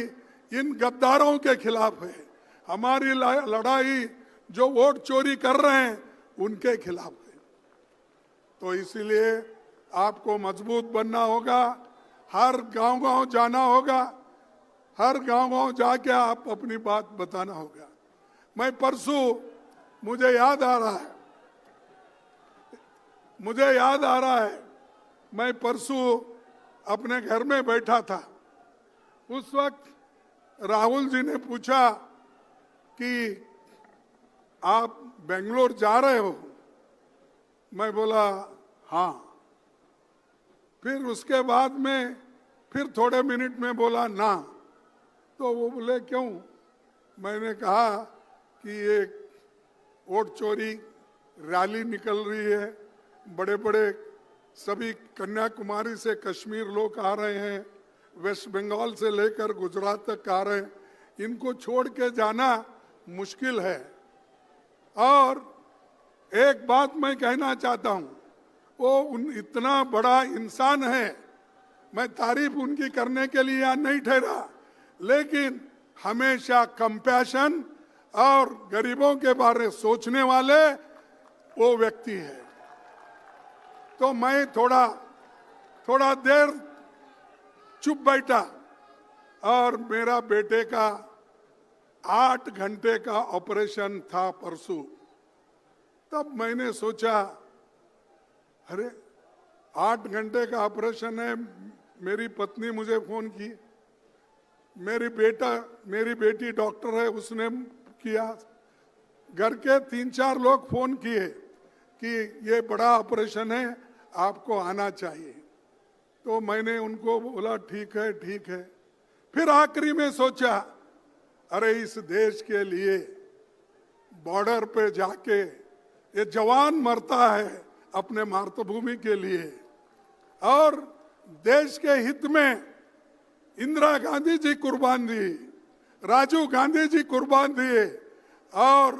इन गद्दारों के खिलाफ है, हमारी लड़ाई जो वोट चोरी कर रहे हैं उनके खिलाफ है। तो इसीलिए आपको मजबूत बनना होगा, हर गांव-गांव जाना होगा, हर गांव-गांव जाके आप अपनी बात बताना होगा। मैं परसों, मुझे याद आ रहा है, मैं परसों अपने घर में बैठा था। उस वक्त राहुल जी ने पूछा कि आप बेंगलोर जा रहे हो? मैं बोला हाँ। फिर उसके बाद में फिर थोड़े मिनट में बोला ना। तो वो बोले क्यों? मैंने कहा कि ये वोट चोरी रैली निकल रही है, बड़े बड़े सभी कन्याकुमारी से कश्मीर लोग आ रहे हैं, वेस्ट बंगाल से लेकर गुजरात तक आ रहे हैं, इनको छोड़ के जाना मुश्किल है। और एक बात मैं कहना चाहता हूं, वो इतना बड़ा इंसान है, मैं तारीफ उनकी करने के लिए यहाँ नहीं ठहरा, लेकिन हमेशा कंपैशन और गरीबों के बारे में सोचने वाले वो व्यक्ति है। तो मैं थोड़ा देर चुप बैठा और मेरा बेटे का 8 घंटे का ऑपरेशन था परसों। तब मैंने सोचा, अरे 8 घंटे का ऑपरेशन है, मेरी पत्नी मुझे फोन की, मेरी बेटी डॉक्टर है, उसने किया, घर के 3-4 लोग फोन किए कि ये बड़ा ऑपरेशन है, आपको आना चाहिए। तो मैंने उनको बोला ठीक है ठीक है। फिर आखिरी में सोचा, अरे इस देश के लिए बॉर्डर पे जाके ये जवान मरता है अपने मातृभूमि के लिए, और देश के हित में इंदिरा गांधी जी कुर्बान दी, राजीव गांधी जी कुर्बान दिए, और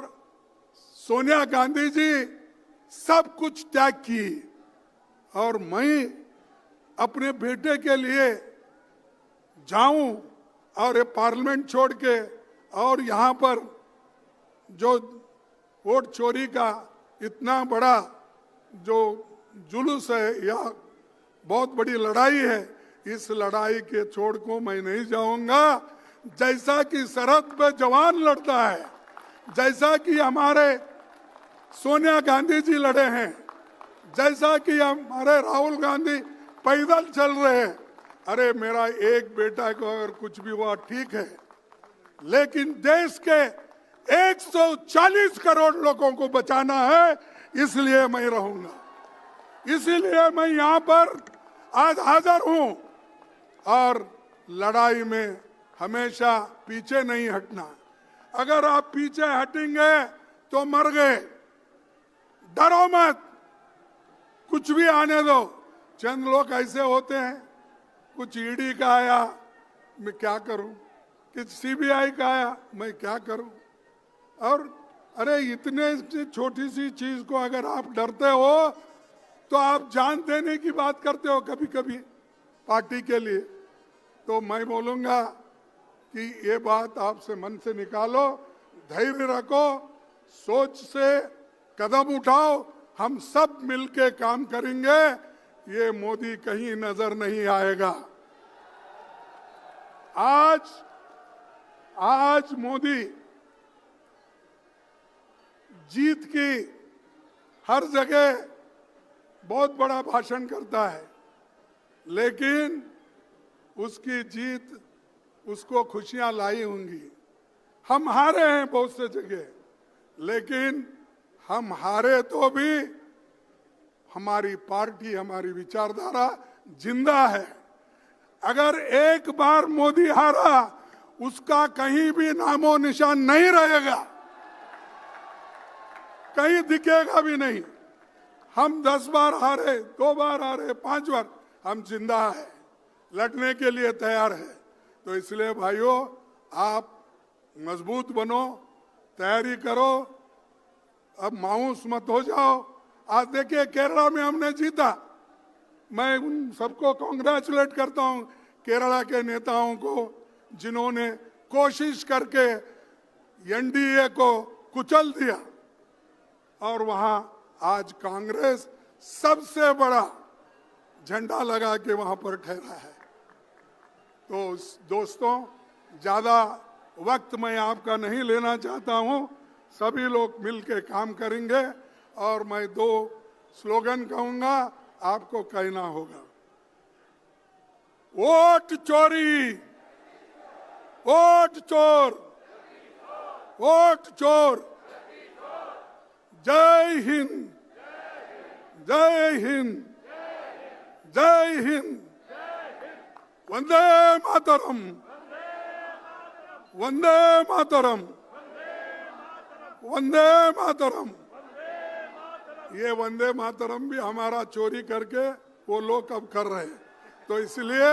सोनिया गांधी जी सब कुछ त्याग की, और मैं अपने बेटे के लिए जाऊं और ये पार्लियामेंट छोड़ के और यहाँ पर जो वोट चोरी का इतना बड़ा जो जुलूस है या बहुत बड़ी लड़ाई है, इस लड़ाई के छोड़ को मैं नहीं जाऊंगा। जैसा कि सरहद पे जवान लड़ता है, जैसा कि हमारे सोनिया गांधी जी लड़े हैं, जैसा कि हमारे राहुल गांधी पैदल चल रहे हैं, अरे मेरा एक बेटा को अगर कुछ भी हुआ ठीक है, लेकिन देश के 140 करोड़ लोगों को बचाना है, इसलिए मैं रहूंगा, इसीलिए मैं यहाँ पर आज हाजिर हूं। और लड़ाई में हमेशा पीछे नहीं हटना, अगर आप पीछे हटेंगे तो मर गए। डरो मत, कुछ भी आने दो। चंद लोग ऐसे होते हैं, कुछ ईडी का आया मैं क्या करूं, कुछ सीबीआई का आया मैं क्या करूं, और अरे इतने छोटी सी चीज को अगर आप डरते हो तो आप जान देने की बात करते हो कभी कभी पार्टी के लिए। तो मैं बोलूंगा कि ये बात आपसे मन से निकालो, धैर्य रखो, सोच से कदम उठाओ, हम सब मिलके काम करेंगे, ये मोदी कहीं नजर नहीं आएगा। आज मोदी जीत की हर जगह बहुत बड़ा भाषण करता है, लेकिन उसकी जीत उसको खुशियां लाई होंगी। हम हारे हैं बहुत से जगह, लेकिन हम हारे तो भी हमारी पार्टी, हमारी विचारधारा जिंदा है। अगर एक बार मोदी हारा, उसका कहीं भी नामो निशान नहीं रहेगा, कहीं दिखेगा भी नहीं। हम 10 बार हारे, 2 बार हारे, 5 बार, हम जिंदा है, लड़ने के लिए तैयार है। तो इसलिए भाइयों, आप मजबूत बनो, तैयारी करो, अब मायूस मत हो जाओ। आज देखिए केरला में हमने जीता, मैं उन सबको कांग्रेचुलेट करता हूं, केरला के नेताओं को, जिन्होंने कोशिश करके एनडीए को कुचल दिया, और वहां आज कांग्रेस सबसे बड़ा झंडा लगा के वहां पर ठहरा है। तो दोस्तों, ज्यादा वक्त मैं आपका नहीं लेना चाहता हूं, सभी लोग मिलकर काम करेंगे, और मैं 2 स्लोगन कहूंगा, आपको कहना होगा। वोट चोरी, वोट चोर, वोट चोर, जय हिंद, जय हिंद, जय हिंद, वंदे मातरम, वंदे मातरम, वंदे मातरम। ये वंदे मातरम भी हमारा चोरी करके वो लोग अब कर रहे हैं, तो इसलिए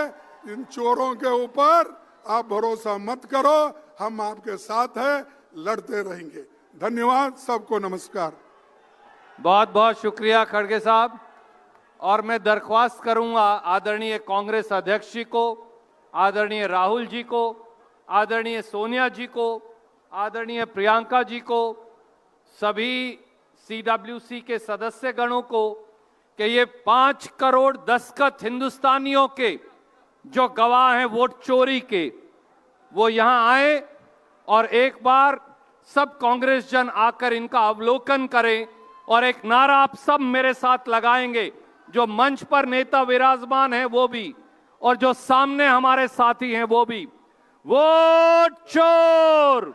इन चोरों के ऊपर आप भरोसा मत करो, हम आपके साथ हैं, लड़ते रहेंगे। धन्यवाद, सबको नमस्कार।
बहुत बहुत शुक्रिया खड़गे साहब। और मैं दरख्वास्त करूंगा आदरणीय कांग्रेस अध्यक्ष जी को, आदरणीय राहुल जी को, आदरणीय सोनिया जी को, आदरणीय प्रियंका जी को, सभी सीडब्ल्यूसी के सदस्यगणों को, कि ये 5 करोड़ दस्तखत हिंदुस्तानियों के जो गवाह हैं वोट चोरी के, वो यहां आए और एक बार सब कांग्रेस जन आकर इनका अवलोकन करें, और एक नारा आप सब मेरे साथ लगाएंगे, जो मंच पर नेता विराजमान है वो भी, और जो सामने हमारे साथी हैं वो भी। वोट चोर,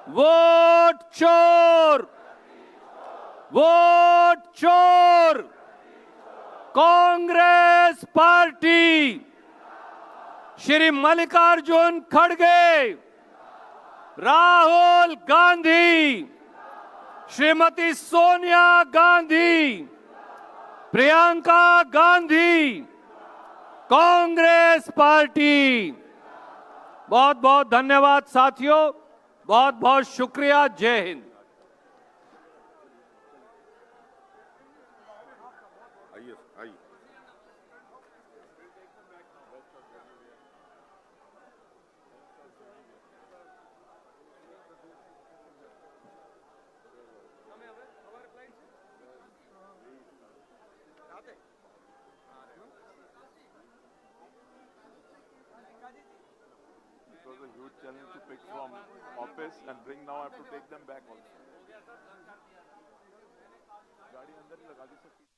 वोट चोर, वोट चोर, कांग्रेस पार्टी, श्री मल्लिकार्जुन खड़गे, राहुल गांधी, श्रीमती सोनिया गांधी, प्रियंका गांधी, कांग्रेस पार्टी। बहुत बहुत धन्यवाद साथियों, बहुत बहुत शुक्रिया। जय Hind.
It was a huge challenge to pick from office and bring. Now I have to take them back also. गाड़ी अंदर ही लगा दी सबकी।